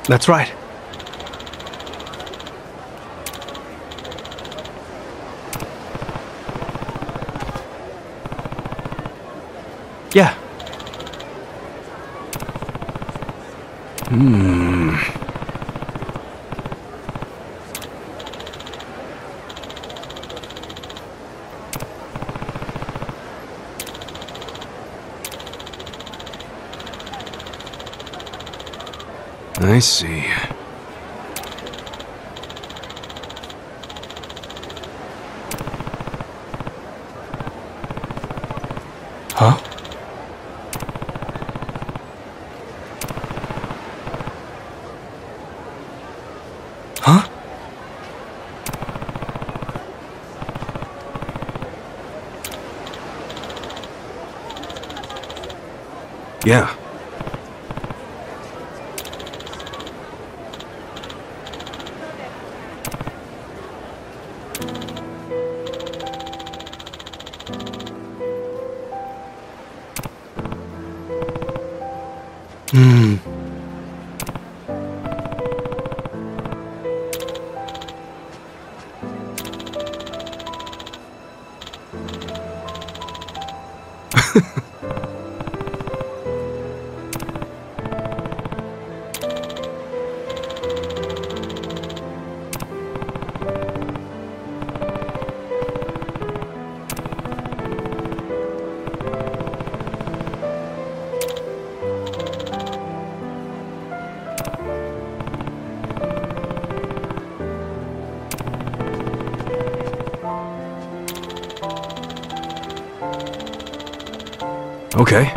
That's right. Yeah. I see. Huh? Huh? Yeah. Okay.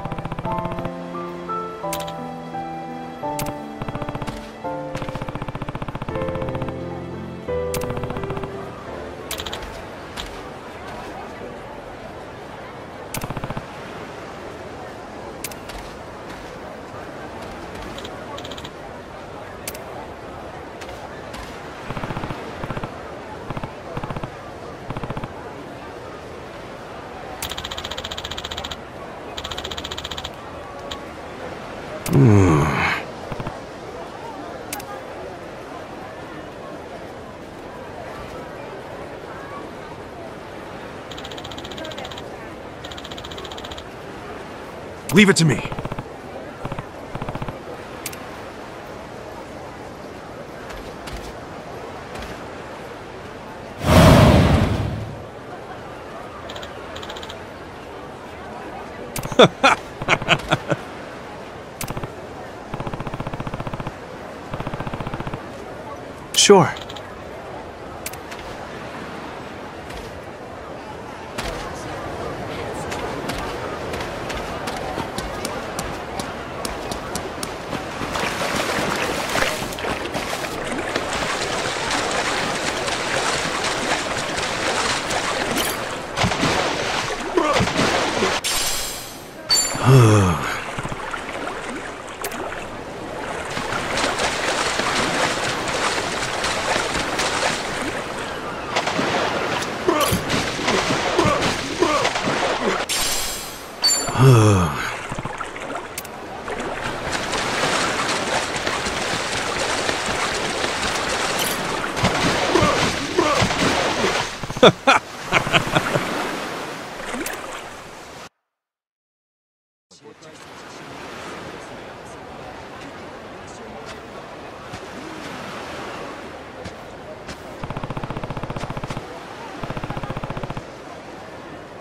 Leave it to me. Sure.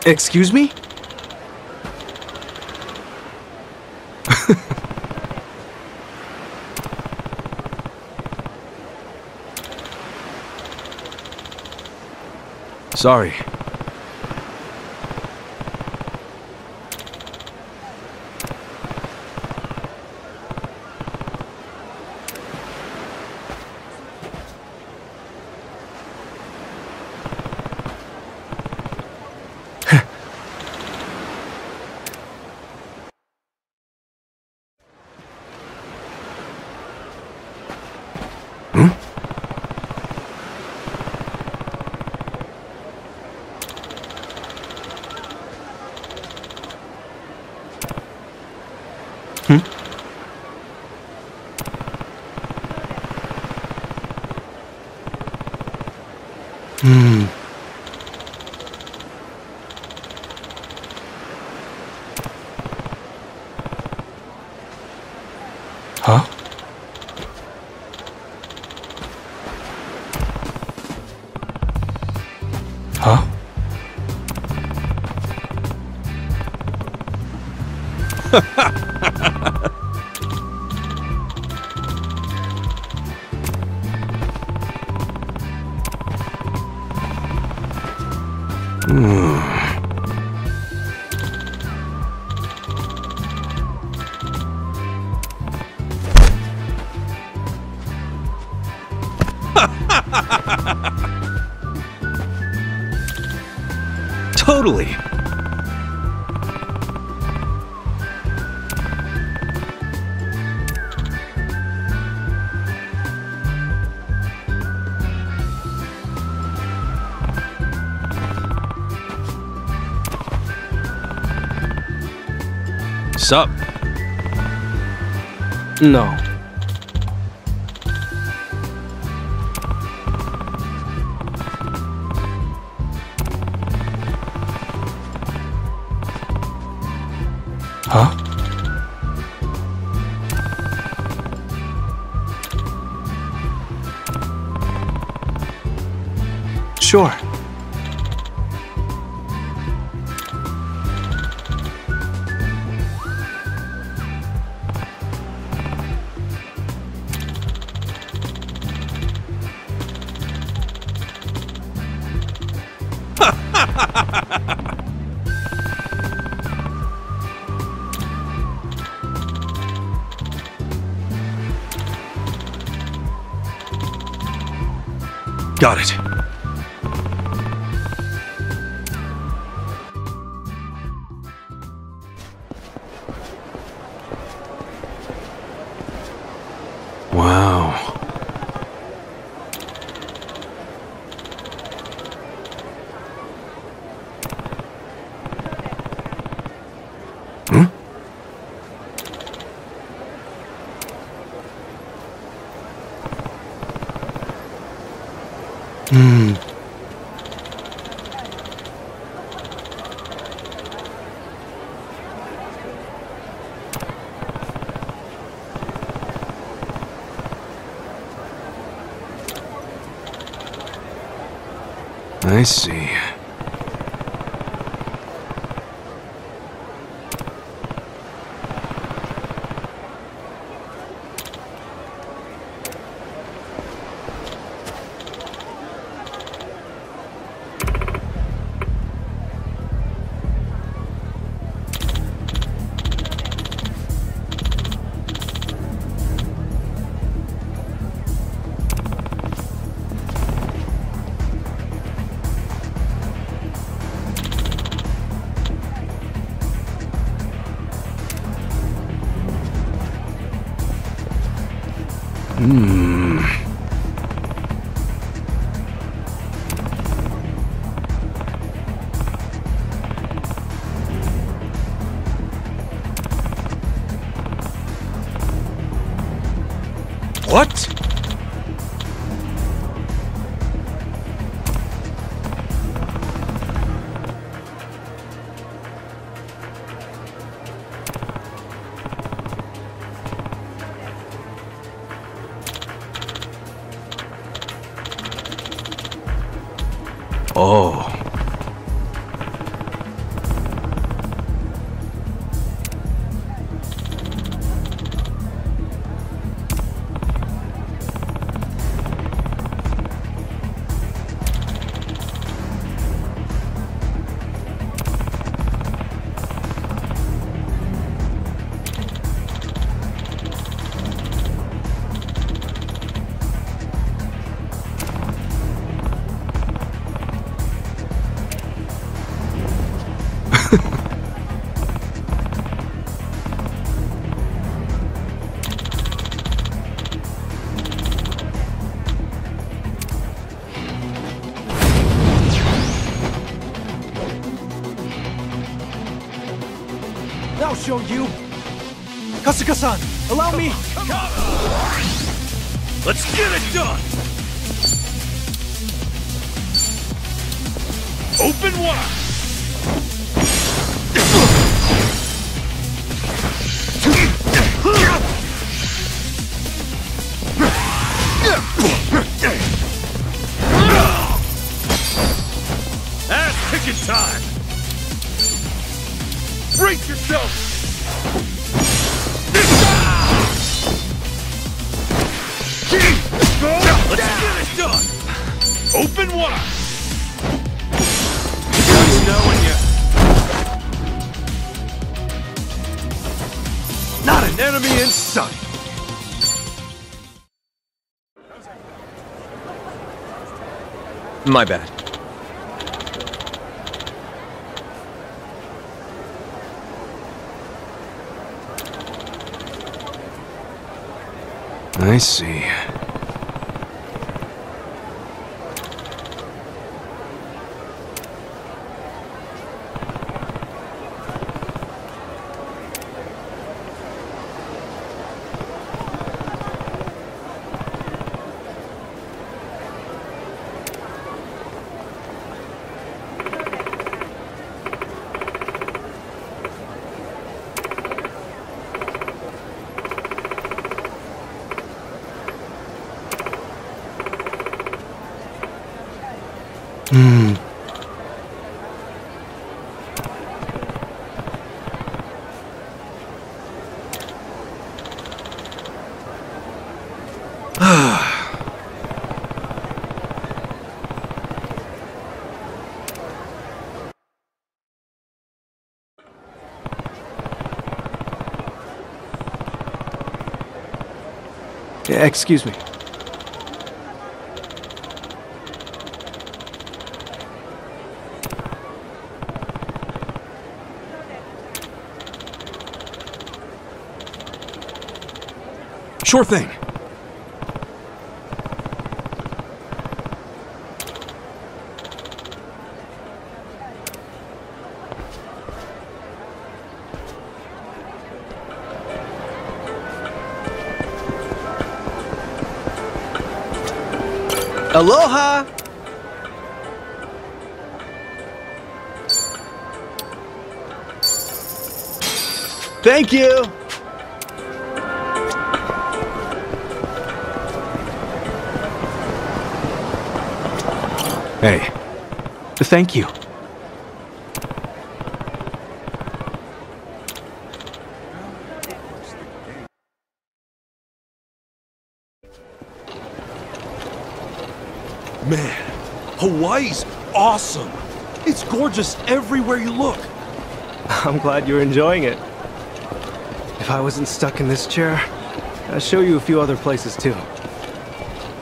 Excuse me? Sorry. Totally. Sup? No. Huh? Sure. Got it. Wow. Hmm? Hmm. I see. Hmm. What? Oh. I'll show you. Kasuga-san, allow me. Let's get it done. Open wide. Ass kicking time. Brace yourself. Let's get it done! Open wide! Just knowing you. Not an enemy in sight. My bad. I see. Excuse me. Sure thing. Aloha! Thank you! Hey. Thank you. Man, Hawaii's awesome. It's gorgeous everywhere you look. I'm glad you're enjoying it. If I wasn't stuck in this chair, I'd show you a few other places too.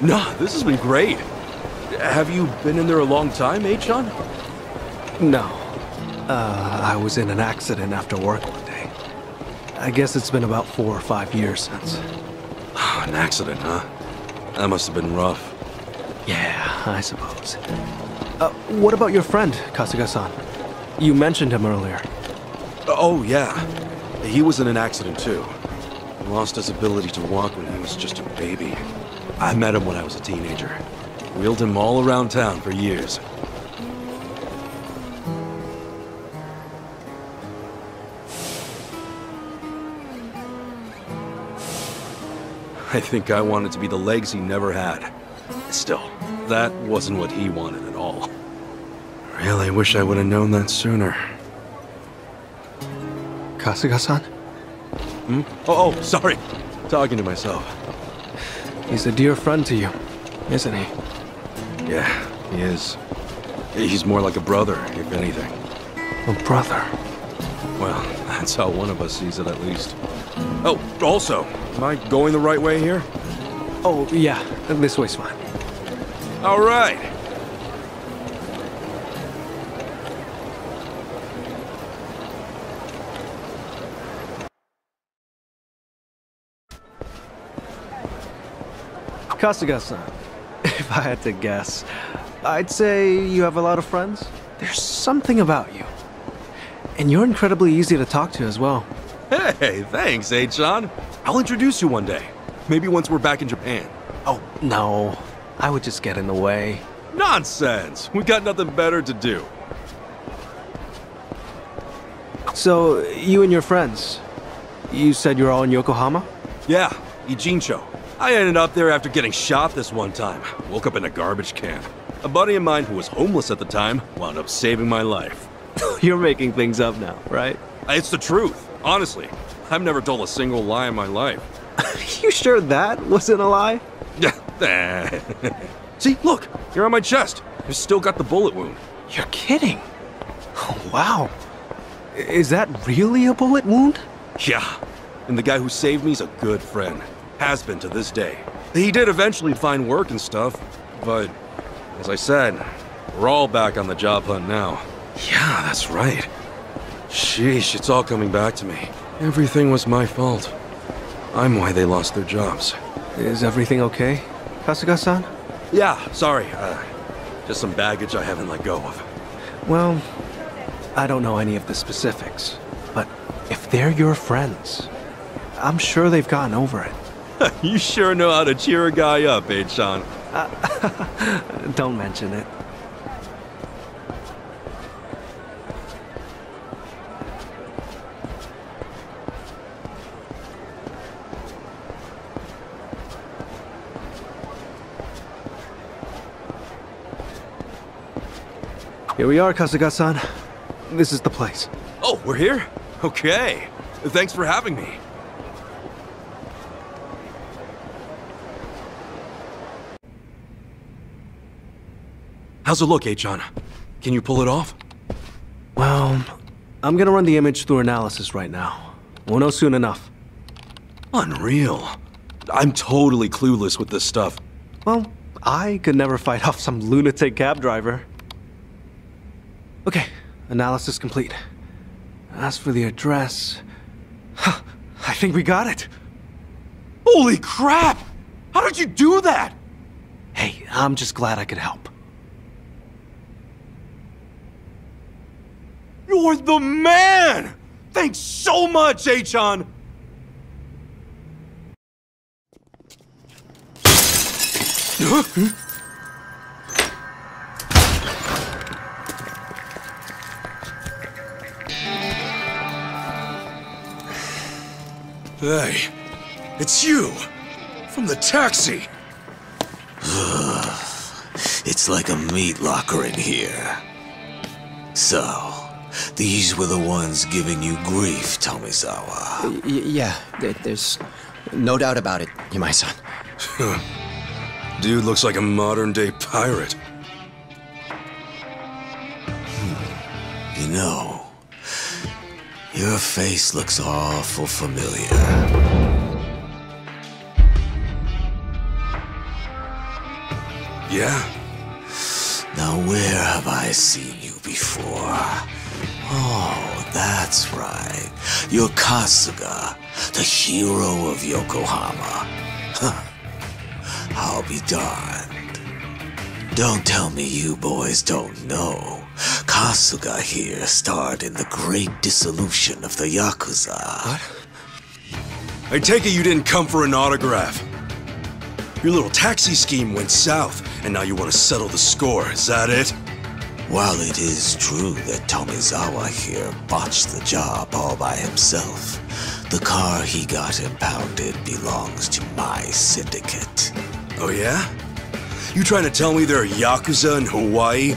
Nah, this has been great. Have you been in there a long time, H-John? No. I was in an accident after work one day. I guess it's been about 4 or 5 years since. An accident, huh? That must have been rough. Yeah, I suppose. What about your friend, Kasuga-san? You mentioned him earlier. Oh, yeah. He was in an accident, too. Lost his ability to walk when he was just a baby. I met him when I was a teenager. Wheeled him all around town for years. I think I wanted to be the legs he never had. Still, that wasn't what he wanted at all. Really wish I would have known that sooner. Kasuga-san? Hmm? Oh, sorry. Talking to myself. He's a dear friend to you, isn't he? Yeah, he is. He's more like a brother, if anything. A brother? Well, that's how one of us sees it, at least. Oh, also, am I going the right way here? Oh, yeah. This way's fine. All right. Kasuga-san, if I had to guess, I'd say you have a lot of friends. There's something about you. And you're incredibly easy to talk to as well. Hey, thanks, H-John. I'll introduce you one day. Maybe once we're back in Japan. Oh, no. I would just get in the way. Nonsense! We got nothing better to do. So, you and your friends, you said you're all in Yokohama? Yeah, Ijincho. I ended up there after getting shot this one time. Woke up in a garbage can. A buddy of mine who was homeless at the time wound up saving my life. You're making things up now, right? It's the truth. Honestly, I've never told a single lie in my life. You sure that wasn't a lie? Yeah. See, look, here on my chest. I've still got the bullet wound. You're kidding. Oh, wow. Is that really a bullet wound? Yeah. And the guy who saved me's a good friend. Has been to this day. He did eventually find work and stuff, but as I said, we're all back on the job hunt now. Yeah, that's right. Sheesh, it's all coming back to me. Everything was my fault. I'm why they lost their jobs. Is everything okay, Kasuga-san? Yeah, sorry. Just some baggage I haven't let go of. Well, I don't know any of the specifics, but if they're your friends, I'm sure they've gotten over it. You sure know how to cheer a guy up, Sean? Don't mention it. Here we are, Kasuga-san. This is the place. Oh, we're here? Okay. Thanks for having me. How's it look, Achan? Can you pull it off? Well, I'm gonna run the image through analysis right now. We'll know soon enough. Unreal. I'm totally clueless with this stuff. Well, I could never fight off some lunatic cab driver. Okay, analysis complete. As for the address... I think we got it! Holy crap! How did you do that? Hey, I'm just glad I could help. You're the man! Thanks so much, Achan! Hey, it's you! From the taxi! It's like a meat locker in here. So, these were the ones giving you grief, Tomizawa. Yeah, there's no doubt about it, Yamai-san. Dude looks like a modern-day pirate. You know, your face looks awful familiar. Yeah? Now where have I seen you before? Oh, that's right. You're Kasuga, the hero of Yokohama. Huh. I'll be darned. Don't tell me you boys don't know. Kasuga here starred in the great dissolution of the Yakuza. What? I take it you didn't come for an autograph. Your little taxi scheme went south, and now you want to settle the score, is that it? While it is true that Tomizawa here botched the job all by himself, the car he got impounded belongs to my syndicate. Oh yeah? You trying to tell me there are Yakuza in Hawaii?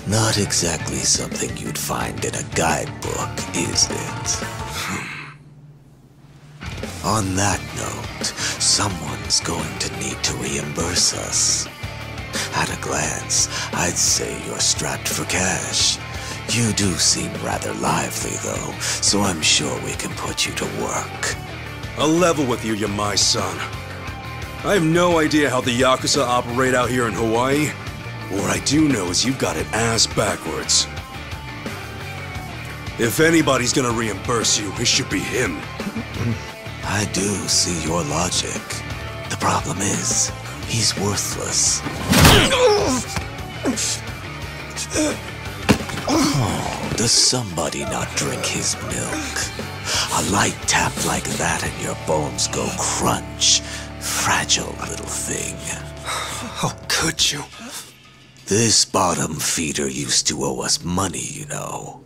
Not exactly something you'd find in a guidebook, is it? On that note, someone's going to need to reimburse us. At a glance, I'd say you're strapped for cash. You do seem rather lively, though, so I'm sure we can put you to work. I'll level with you, Yamai-san. I have no idea how the Yakuza operate out here in Hawaii. What I do know is you've got it ass backwards. If anybody's gonna reimburse you, it should be him. I do see your logic. The problem is, he's worthless. Oh, does somebody not drink his milk? A light tap like that and your bones go crunch. Fragile little thing. How could you? This bottom feeder used to owe us money, you know.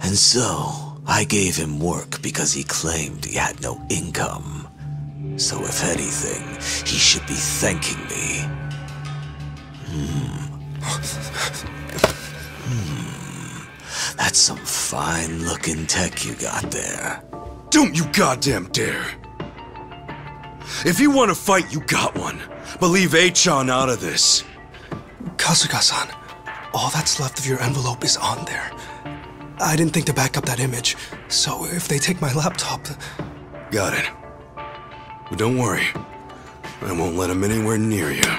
And so, I gave him work because he claimed he had no income. So if anything, he should be thanking me. That That's some fine-looking tech you got there. Don't you goddamn dare! If you want to fight, you got one. But leave A-chan out of this. Kasuga-san, all that's left of your envelope is on there. I didn't think to back up that image, so if they take my laptop... Got it. But don't worry. I won't let him anywhere near you.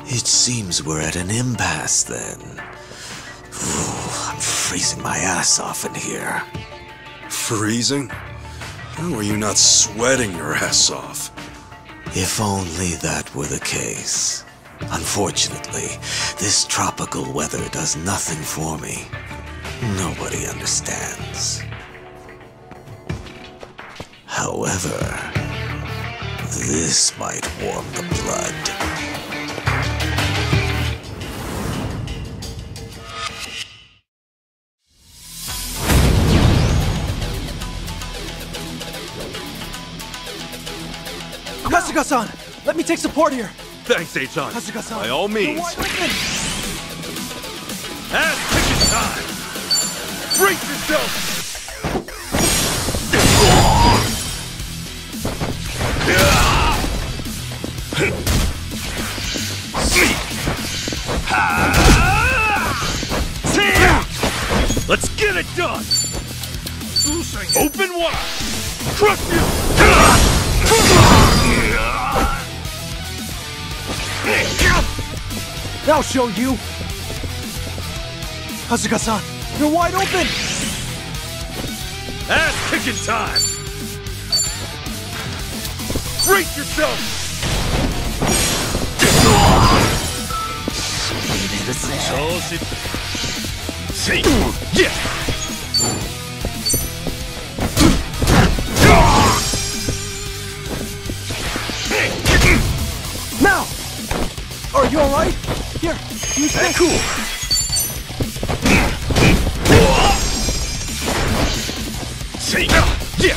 It seems we're at an impasse then. Ooh, I'm freezing my ass off in here. Freezing? How are you not sweating your ass off? If only that were the case. Unfortunately, this tropical weather does nothing for me. Nobody understands. However, this might warm the blood. Kasuga-san! Let me take support here! Thanks, A-chan. Kasuga-san! By all means. Ass-kicking time! Brace yourself! Let's get it done! Open wide! Crush you! I'll show you! Kasuga-san, you're wide open! Ass-kicking time! Brace yourself! Yeah! Now! Are you alright? Here, use this! Cool! Yeah!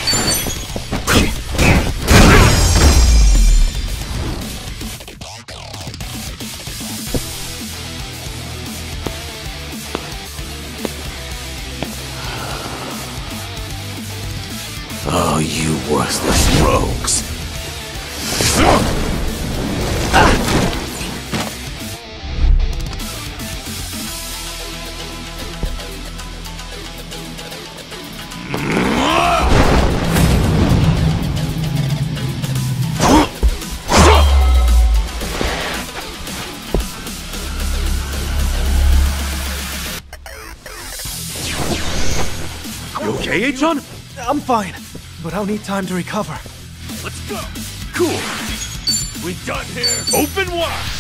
Oh, you worthless rogues! You okay, A-chan? I'm fine, but I'll need time to recover. Let's go! Cool! We done here! Open wide!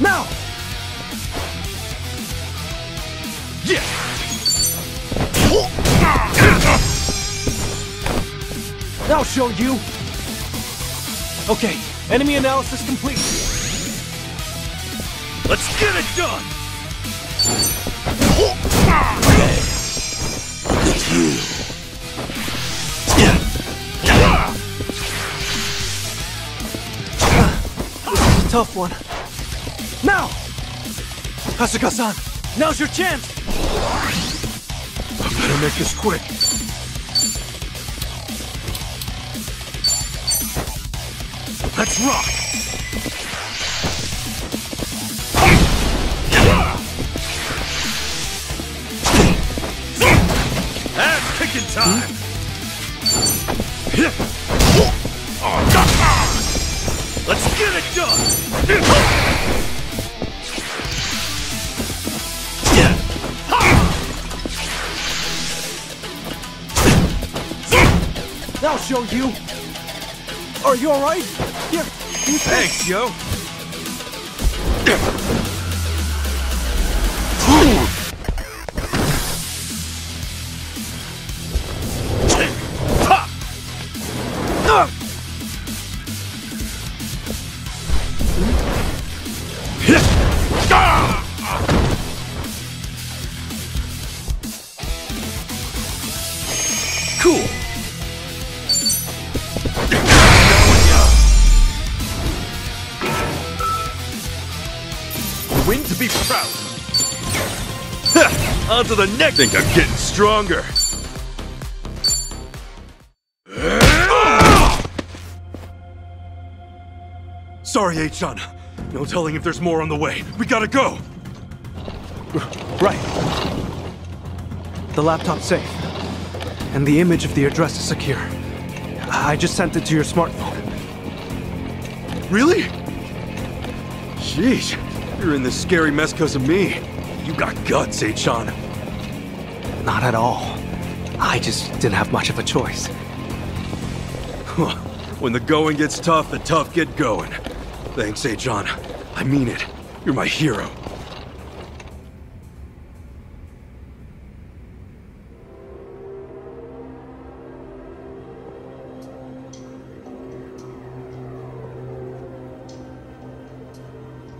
Now! Yeah! I'll show you! Okay, enemy analysis complete. Let's get it done! Hey, look at you. This is a tough one. Now! Kasuga-san, now's your chance! I better make this quick. Let's rock! Ass-kicking time! Let's get it done! I'll show you! Are you alright? Here, use Thanks, yo! Ha! Onto the neck! Think I'm getting stronger. Sorry, H-chan. No telling if there's more on the way. We gotta go! Right. The laptop's safe. And the image of the address is secure. I just sent it to your smartphone. Really? Sheesh. You're in this scary mess because of me. You got guts, H-chan. Not at all. I just didn't have much of a choice. When the going gets tough, the tough get going. Thanks, H-chan. I mean it. You're my hero.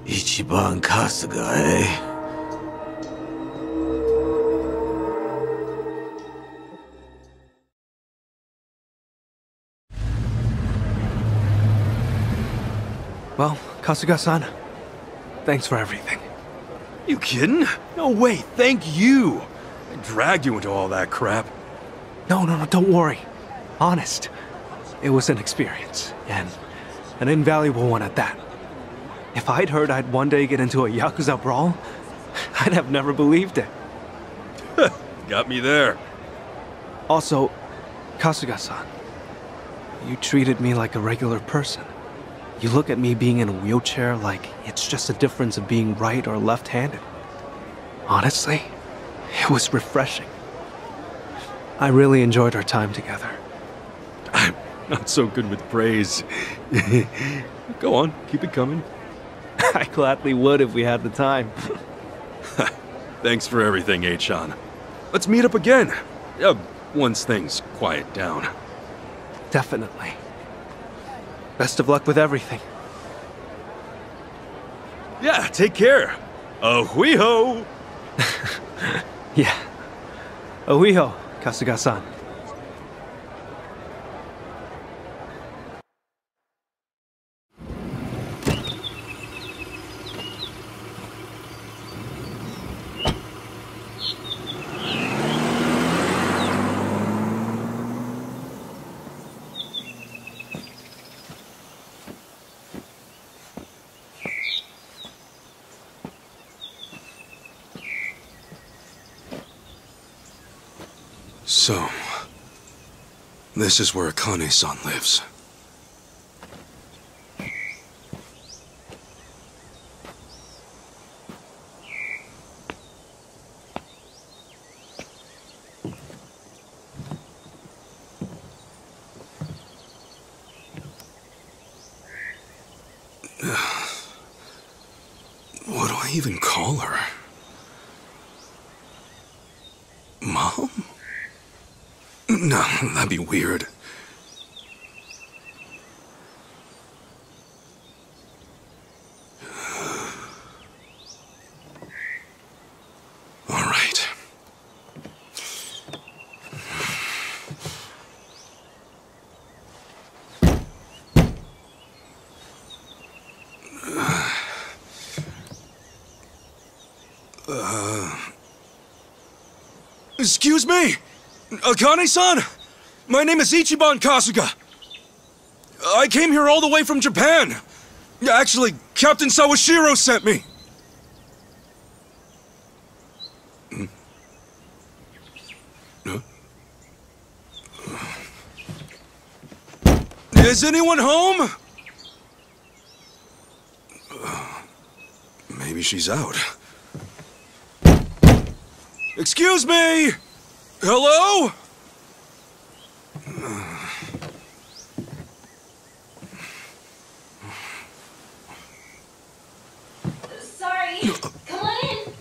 Ichiban Kasuga, eh? Well, Kasuga-san, thanks for everything. You kidding? No way, thank you! I dragged you into all that crap. No, don't worry. Honest. It was an experience, and an invaluable one at that. If I'd heard I'd one day get into a Yakuza brawl, I'd have never believed it. Got me there. Also, Kasuga-san, you treated me like a regular person. You look at me being in a wheelchair like it's just a difference of being right or left-handed. Honestly, it was refreshing. I really enjoyed our time together. I'm not so good with praise. Go on, keep it coming. I gladly would if we had the time. Thanks for everything, H-chan. Let's meet up again. Once things quiet down. Definitely. Best of luck with everything. Yeah, take care. Ahuiho! Yeah. Ahuiho, Kasuga-san. So, this is where Akane-san lives. What do I even call her? Mom? No, that'd be weird. All right. Excuse me? Akane-san? My name is Ichiban Kasuga. I came here all the way from Japan. Actually, Captain Sawashiro sent me. Huh? Is anyone home? Maybe she's out. Excuse me! Hello? Sorry. Come on in.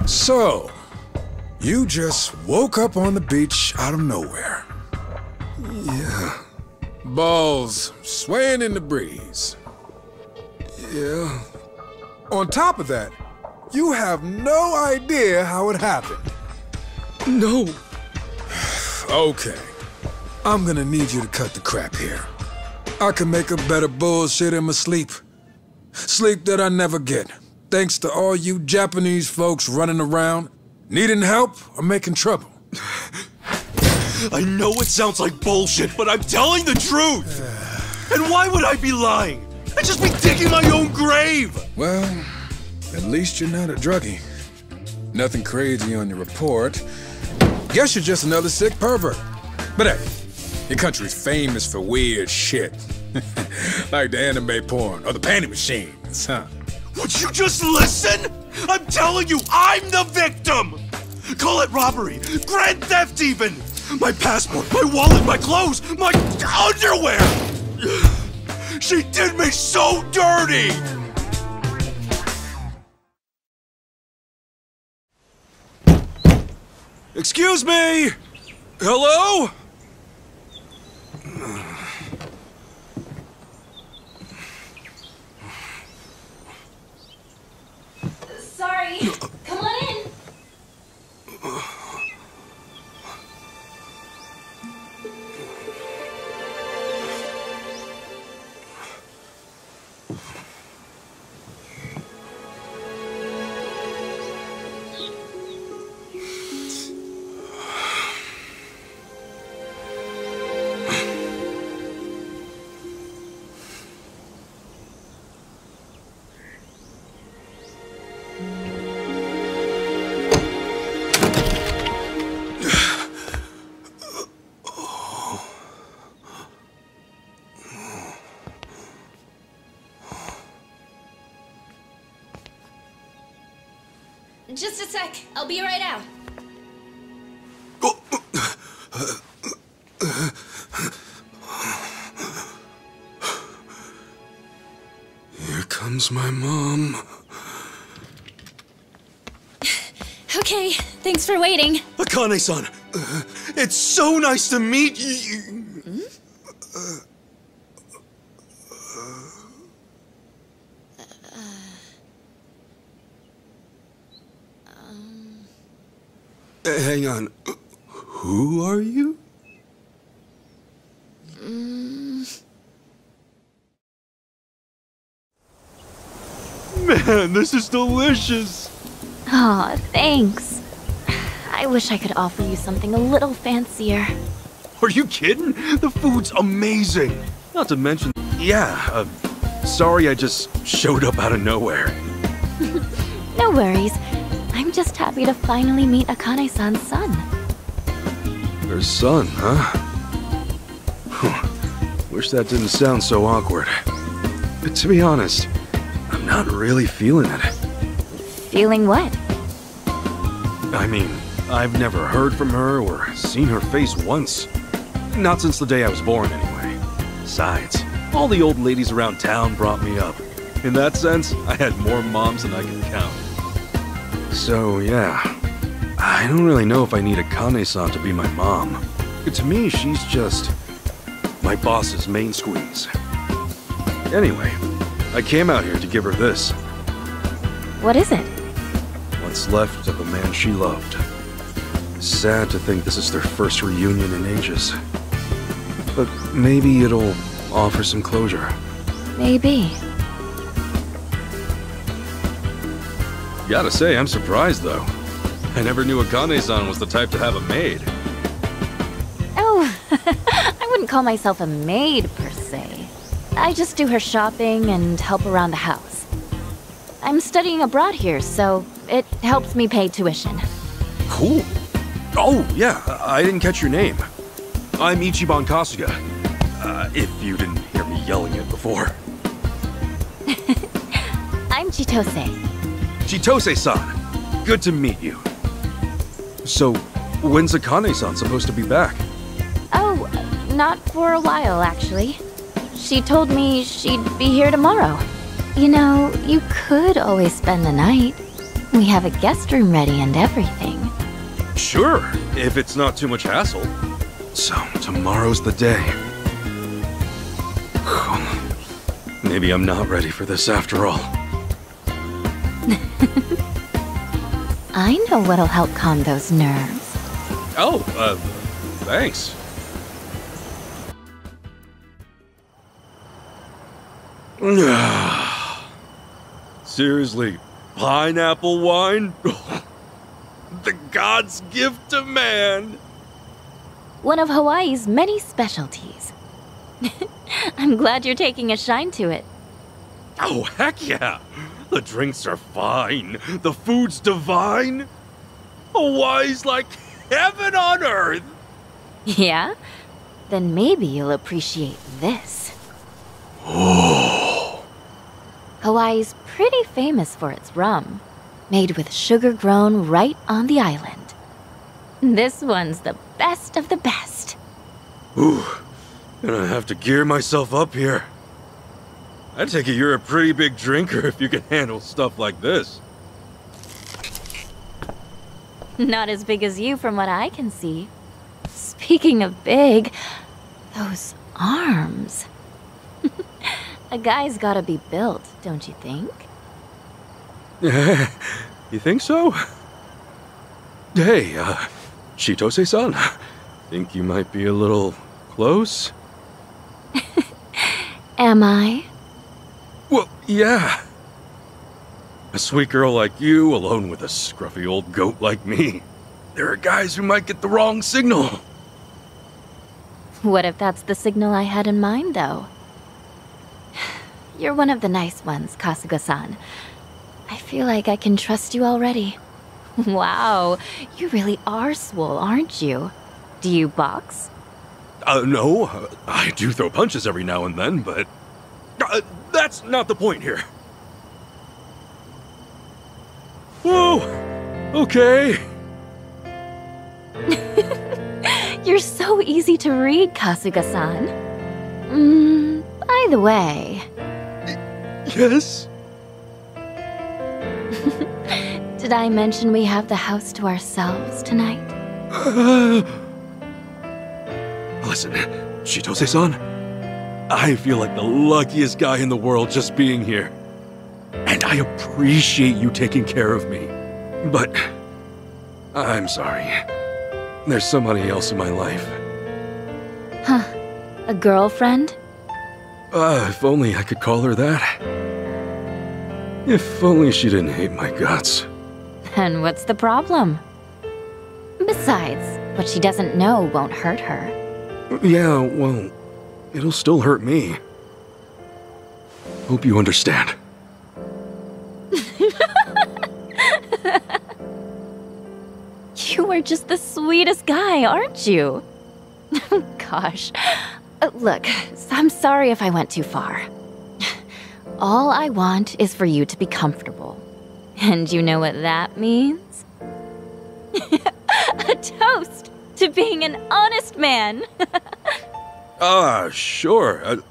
So, you just woke up on the beach out of nowhere. Yeah. Balls swaying in the breeze. Yeah. On top of that, you have no idea how it happened. No. Okay. I'm gonna need you to cut the crap here. I can make up better bullshit in my sleep. Sleep that I never get. Thanks to all you Japanese folks running around, needing help or making trouble. I know it sounds like bullshit, but I'm telling the truth! And why would I be lying? I'd just be digging my own grave! Well, at least you're not a druggie. Nothing crazy on your report. Guess you're just another sick pervert. But hey, your country's famous for weird shit. Like the anime porn or the panty machines, huh? Would you just listen? I'm telling you, I'm the victim! Call it robbery, grand theft even! My passport, my wallet, my clothes, my underwear! She did me so dirty! Excuse me! Hello? Sorry. Come on in. Just a sec. I'll be right out. Here comes my mom. Okay, thanks for waiting. Akane-san, it's so nice to meet you. Hang on. Who are you? Man, this is delicious. Aw, thanks. I wish I could offer you something a little fancier. Are you kidding? The food's amazing. Not to mention, yeah, sorry I just showed up out of nowhere. No worries. I'm just happy to finally meet Akane-san's son. Her son, huh? Wish that didn't sound so awkward. But to be honest, I'm not really feeling it. Feeling what? I mean, I've never heard from her or seen her face once. Not since the day I was born, anyway. Besides, all the old ladies around town brought me up. In that sense, I had more moms than I can count. So, yeah. I don't really know if I need Akane-san to be my mom. To me, she's just my boss's main squeeze. Anyway, I came out here to give her this. What is it? What's left of the man she loved. Sad to think this is their first reunion in ages. But maybe it'll offer some closure. Maybe. Gotta say, I'm surprised though. I never knew Akane-san was the type to have a maid. Oh, I wouldn't call myself a maid per se. I just do her shopping and help around the house. I'm studying abroad here, so it helps me pay tuition. Cool. Oh, yeah, I didn't catch your name. I'm Ichiban Kasuga. If you didn't hear me yelling it before. I'm Chitose. Chitose-san, good to meet you. So, when's Akane-san supposed to be back? Oh, not for a while, actually. She told me she'd be here tomorrow. You know, you could always spend the night. We have a guest room ready and everything. Sure, if it's not too much hassle. So, tomorrow's the day. Maybe I'm not ready for this after all. I know what'll help calm those nerves. Oh, thanks. Seriously, pineapple wine? The gods' gift to man! One of Hawaii's many specialties. I'm glad you're taking a shine to it. Oh, heck yeah! The drinks are fine. The food's divine. Hawaii's like heaven on earth. Yeah? Then maybe you'll appreciate this. Oh. Hawaii's pretty famous for its rum, made with sugar grown right on the island. This one's the best of the best. Ooh, gonna have to gear myself up here. I take it you're a pretty big drinker if you can handle stuff like this. Not as big as you from what I can see. Speaking of big, those arms. A guy's gotta be built, don't you think? You think so? Hey, Chitose-san, think you might be a little close? Am I? Well, yeah. A sweet girl like you, alone with a scruffy old goat like me. There are guys who might get the wrong signal. What if that's the signal I had in mind, though? You're one of the nice ones, Kasuga-san. I feel like I can trust you already. Wow, you really are swole, aren't you? Do you box? No. I do throw punches every now and then, but... that's not the point here. Whoa! Okay. You're so easy to read, Kasuga-san. By the way... Yes? Did I mention we have the house to ourselves tonight? Listen, Chitose-san. I feel like the luckiest guy in the world just being here. And I appreciate you taking care of me. But... I'm sorry. There's somebody else in my life. Huh. A girlfriend? If only I could call her that. If only she didn't hate my guts. And what's the problem? Besides, what she doesn't know won't hurt her. Yeah, well, it'll still hurt me. Hope you understand. You are just the sweetest guy, aren't you? Gosh. Look, I'm sorry if I went too far. All I want is for you to be comfortable. And you know what that means? A toast to being an honest man. Sure.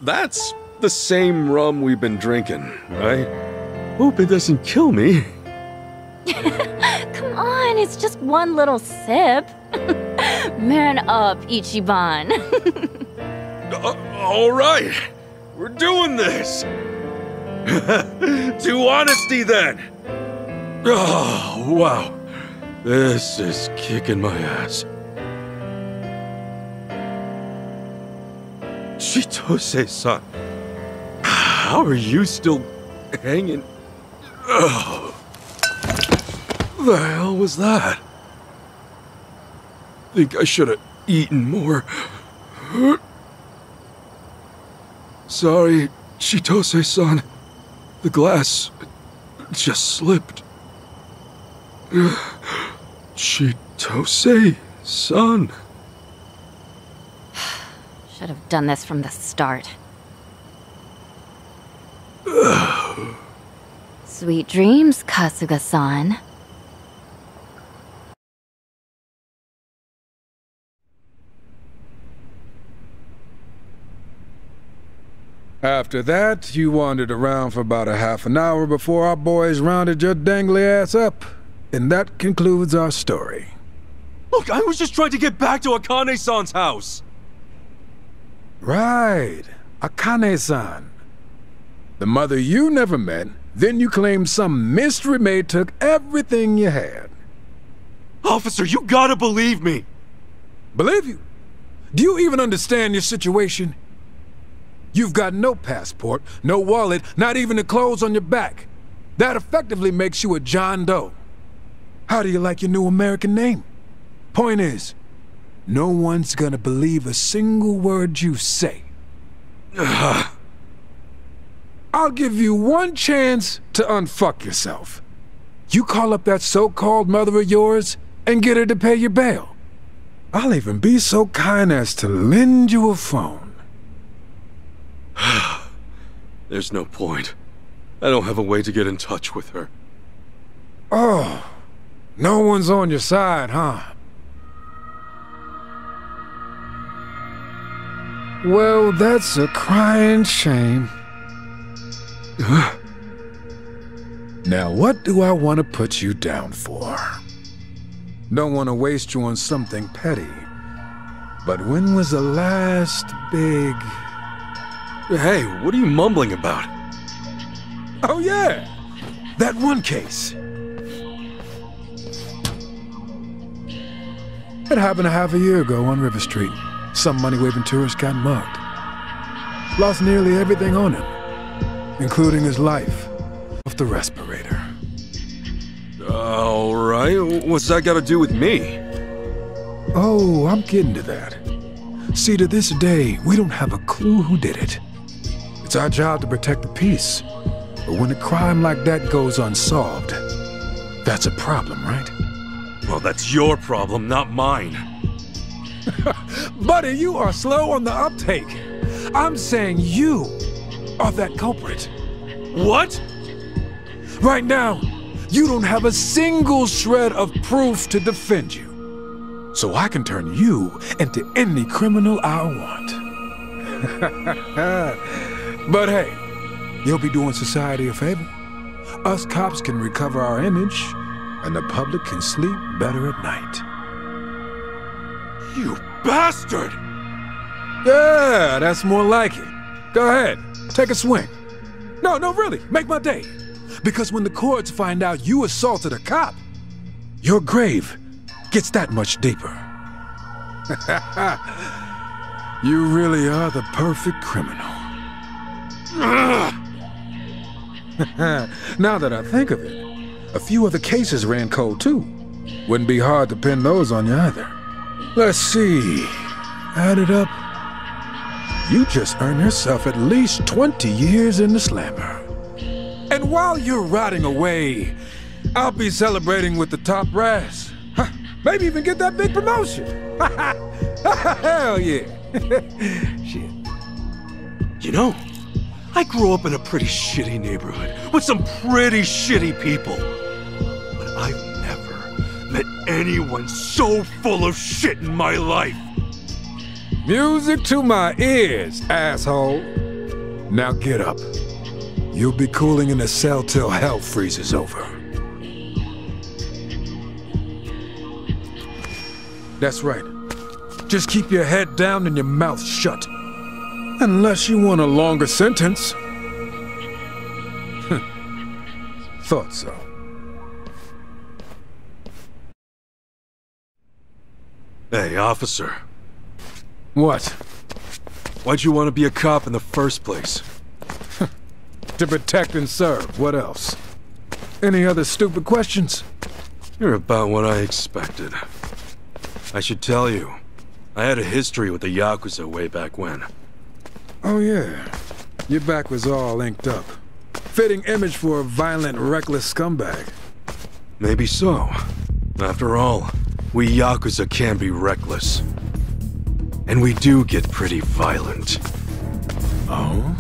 That's the same rum we've been drinking, right? Hope it doesn't kill me. Come on, it's just one little sip. Man up, Ichiban. All right. We're doing this. To honesty, then. Oh, wow. This is kicking my ass. Chitose-san, how are you still hanging? Oh. The hell was that? Think I should have eaten more. Sorry, Chitose-san. The glass just slipped. Chitose-san. Should have done this from the start. Sweet dreams, Kasuga-san. After that, you wandered around for about a half an hour before our boys rounded your dangly ass up. And that concludes our story. Look, I was just trying to get back to Akane-san's house. Right. Akane-san. The mother you never met, then you claimed some mystery maid took everything you had. Officer, you gotta believe me. Believe you? Do you even understand your situation? You've got no passport, no wallet, not even the clothes on your back. That effectively makes you a John Doe. How do you like your new American name? Point is, no one's gonna believe a single word you say. I'll give you one chance to unfuck yourself. You call up that so-called mother of yours and get her to pay your bail. I'll even be so kind as to lend you a phone. There's no point. I don't have a way to get in touch with her. Oh, no one's on your side, huh? Well, that's a crying shame. Now, what do I want to put you down for? Don't want to waste you on something petty. But when was the last big... Hey, what are you mumbling about? Oh yeah, that one case. It happened a half a year ago on River Street. Some money-waving tourist got mugged. Lost nearly everything on him, including his life off the respirator. All right, what's that got to do with me? Oh, I'm getting to that. See, to this day, we don't have a clue who did it. It's our job to protect the peace. But when a crime like that goes unsolved, that's a problem, right? Well, that's your problem, not mine. Buddy, you are slow on the uptake. I'm saying you are that culprit. What? Right now, you don't have a single shred of proof to defend you. So I can turn you into any criminal I want. But hey, you'll be doing society a favor. Us cops can recover our image, and the public can sleep better at night. You bastard! Yeah, that's more like it. Go ahead, take a swing. No, really, make my day. Because when the courts find out you assaulted a cop, your grave gets that much deeper. You really are the perfect criminal. Now that I think of it, a few other cases ran cold too. Wouldn't be hard to pin those on you either. Let's see. Add it up. You just earned yourself at least 20 years in the slammer. And while you're rotting away, I'll be celebrating with the top brass. Maybe even get that big promotion. Hell yeah. Shit. You know, I grew up in a pretty shitty neighborhood with some pretty shitty people. But I've never met anyone so full of shit in my life. Music to my ears, asshole. Now get up. You'll be cooling in a cell till hell freezes over. That's right. Just keep your head down and your mouth shut. Unless you want a longer sentence. Thought so. Hey, officer. What? Why'd you want to be a cop in the first place? To protect and serve. What else? Any other stupid questions? You're about what I expected. I should tell you, I had a history with the Yakuza way back when. Oh yeah, your back was all inked up. Fitting image for a violent, reckless scumbag. Maybe so. After all, we Yakuza can be reckless. And we do get pretty violent. Oh?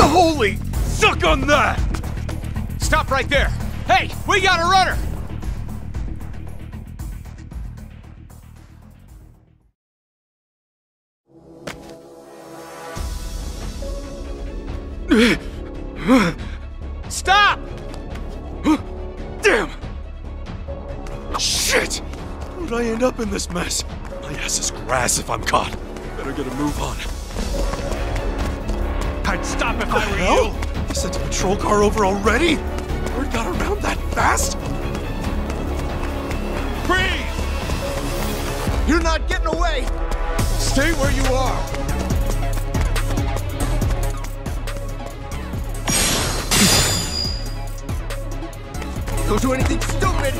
Holy! Suck on that! Stop right there! Hey, we got a runner! Stop! Damn! Shit! How'd I end up in this mess? My ass is grass if I'm caught. Better get a move on. I'd stop if I were you! you! You sent a patrol car over already? Word got around that fast? Freeze! You're not getting away! Stay where you are! Don't do anything stupid!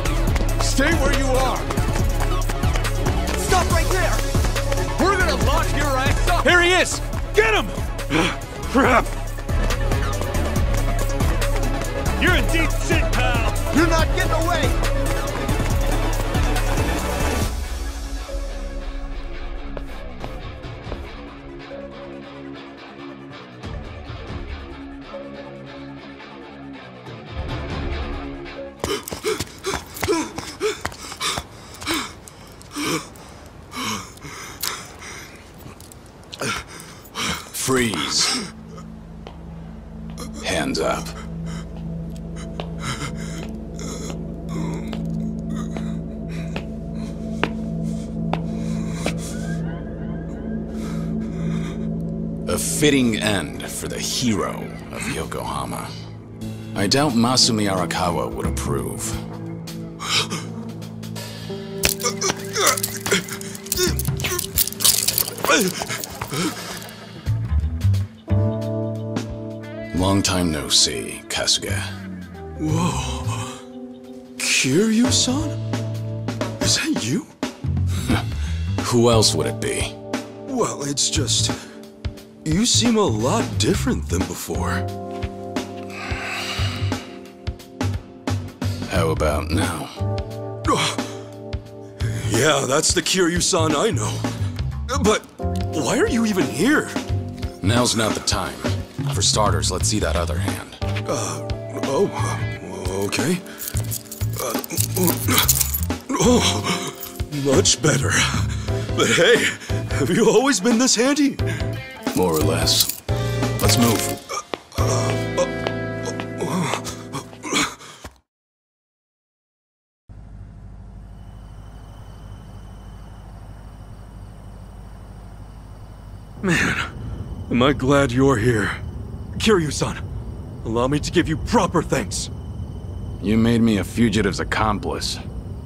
Stay where you are! Stop right there! We're gonna lock your ass up! Here he is! Get him! Crap! You're in deep shit, pal! You're not getting away! Freeze. Hands up. A fitting end for the hero of Yokohama. I doubt Masumi Arakawa would approve. Long time no see, Kasuga. Whoa. Kiryu-san? Is that you? Who else would it be? Well, it's just... you seem a lot different than before. How about now? Yeah, that's the Kiryu-san I know. But why are you even here? Now's not the time. For starters, let's see that other hand. Okay. Much better. But hey, have you always been this handy? More or less. Let's move. Man, am I glad you're here. Kiryu-san, allow me to give you proper thanks. You made me a fugitive's accomplice.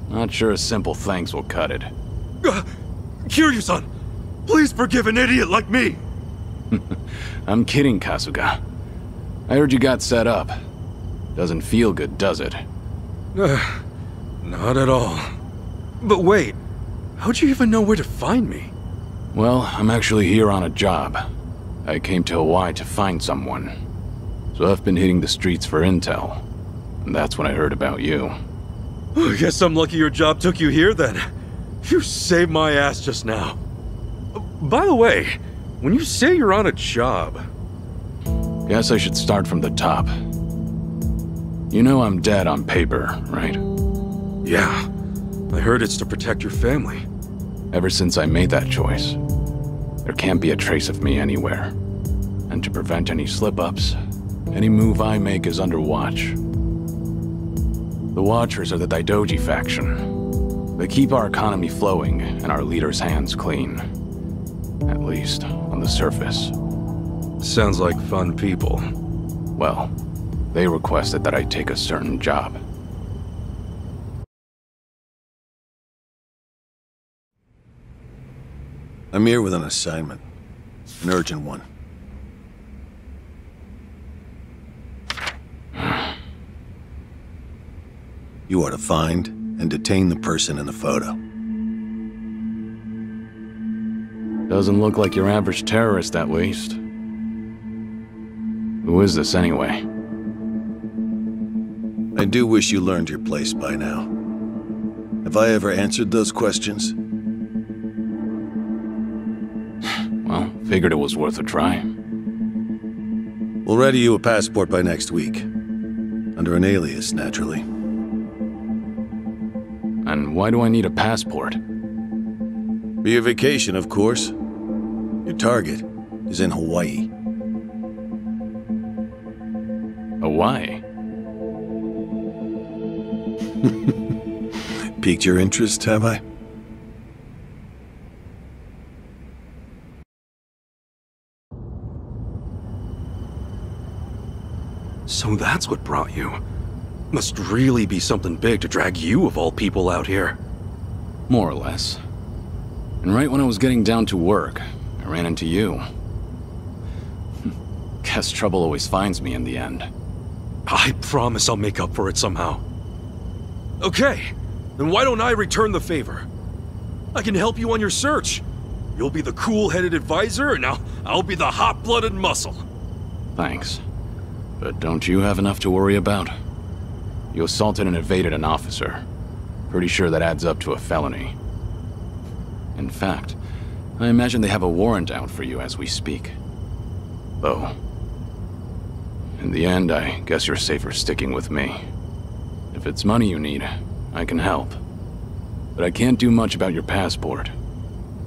Not sure a simple thanks will cut it. Kiryu-san, please forgive an idiot like me! I'm kidding, Kasuga. I heard you got set up. Doesn't feel good, does it? Not at all. But wait, how'd you even know where to find me? Well, I'm actually here on a job. I came to Hawaii to find someone. So I've been hitting the streets for intel. And that's when I heard about you. I guess I'm lucky your job took you here then. You saved my ass just now. By the way, when you say you're on a job... Guess I should start from the top. You know I'm dead on paper, right? Yeah. I heard it's to protect your family. Ever since I made that choice, there can't be a trace of me anywhere. And to prevent any slip-ups, any move I make is under watch. The Watchers are the Daidoji faction. They keep our economy flowing and our leaders' hands clean. At least, on the surface. Sounds like fun people. Well, they requested that I take a certain job. I'm here with an assignment. An urgent one. You are to find and detain the person in the photo. Doesn't look like your average terrorist, at least. Who is this, anyway? I do wish you learned your place by now. Have I ever answered those questions? Well, figured it was worth a try. We'll ready you a passport by next week. Under an alias, naturally. And why do I need a passport? For your vacation, of course. Your target is in Hawaii. Why? Piqued your interest, have I? So that's what brought you. Must really be something big to drag you of all people out here. More or less. And right when I was getting down to work, I ran into you. Guess trouble always finds me in the end. I promise I'll make up for it somehow. Okay, then why don't I return the favor? I can help you on your search. You'll be the cool-headed advisor, and I'll be the hot-blooded muscle. Thanks. But don't you have enough to worry about? You assaulted and evaded an officer. Pretty sure that adds up to a felony. In fact, I imagine they have a warrant out for you as we speak. Though, in the end, I guess you're safer sticking with me. If it's money you need, I can help. But I can't do much about your passport.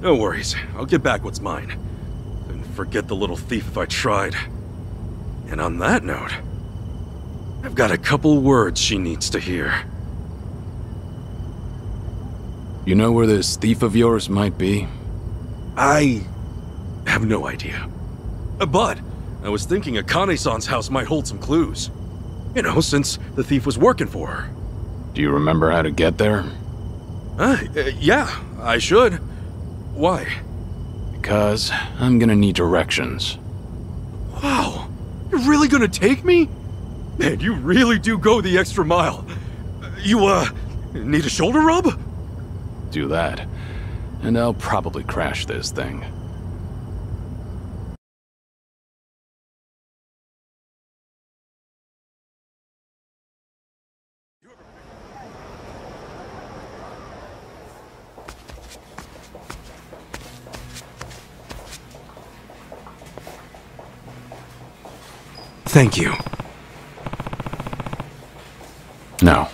No worries, I'll get back what's mine. Couldn't forget the little thief if I tried. And on that note, I've got a couple words she needs to hear. You know where this thief of yours might be? I have no idea. But I was thinking Akane-san's house might hold some clues. You know, since the thief was working for her. Do you remember how to get there? Yeah, I should. Why? Because I'm gonna need directions. Wow, you're really gonna take me? Man, you really do go the extra mile. You, need a shoulder rub? Do that, and I'll probably crash this thing. Thank you. No.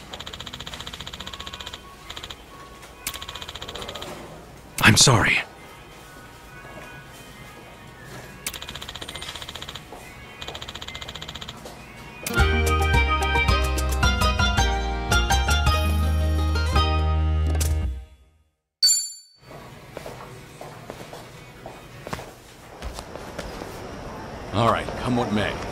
I'm sorry. All right, come what may.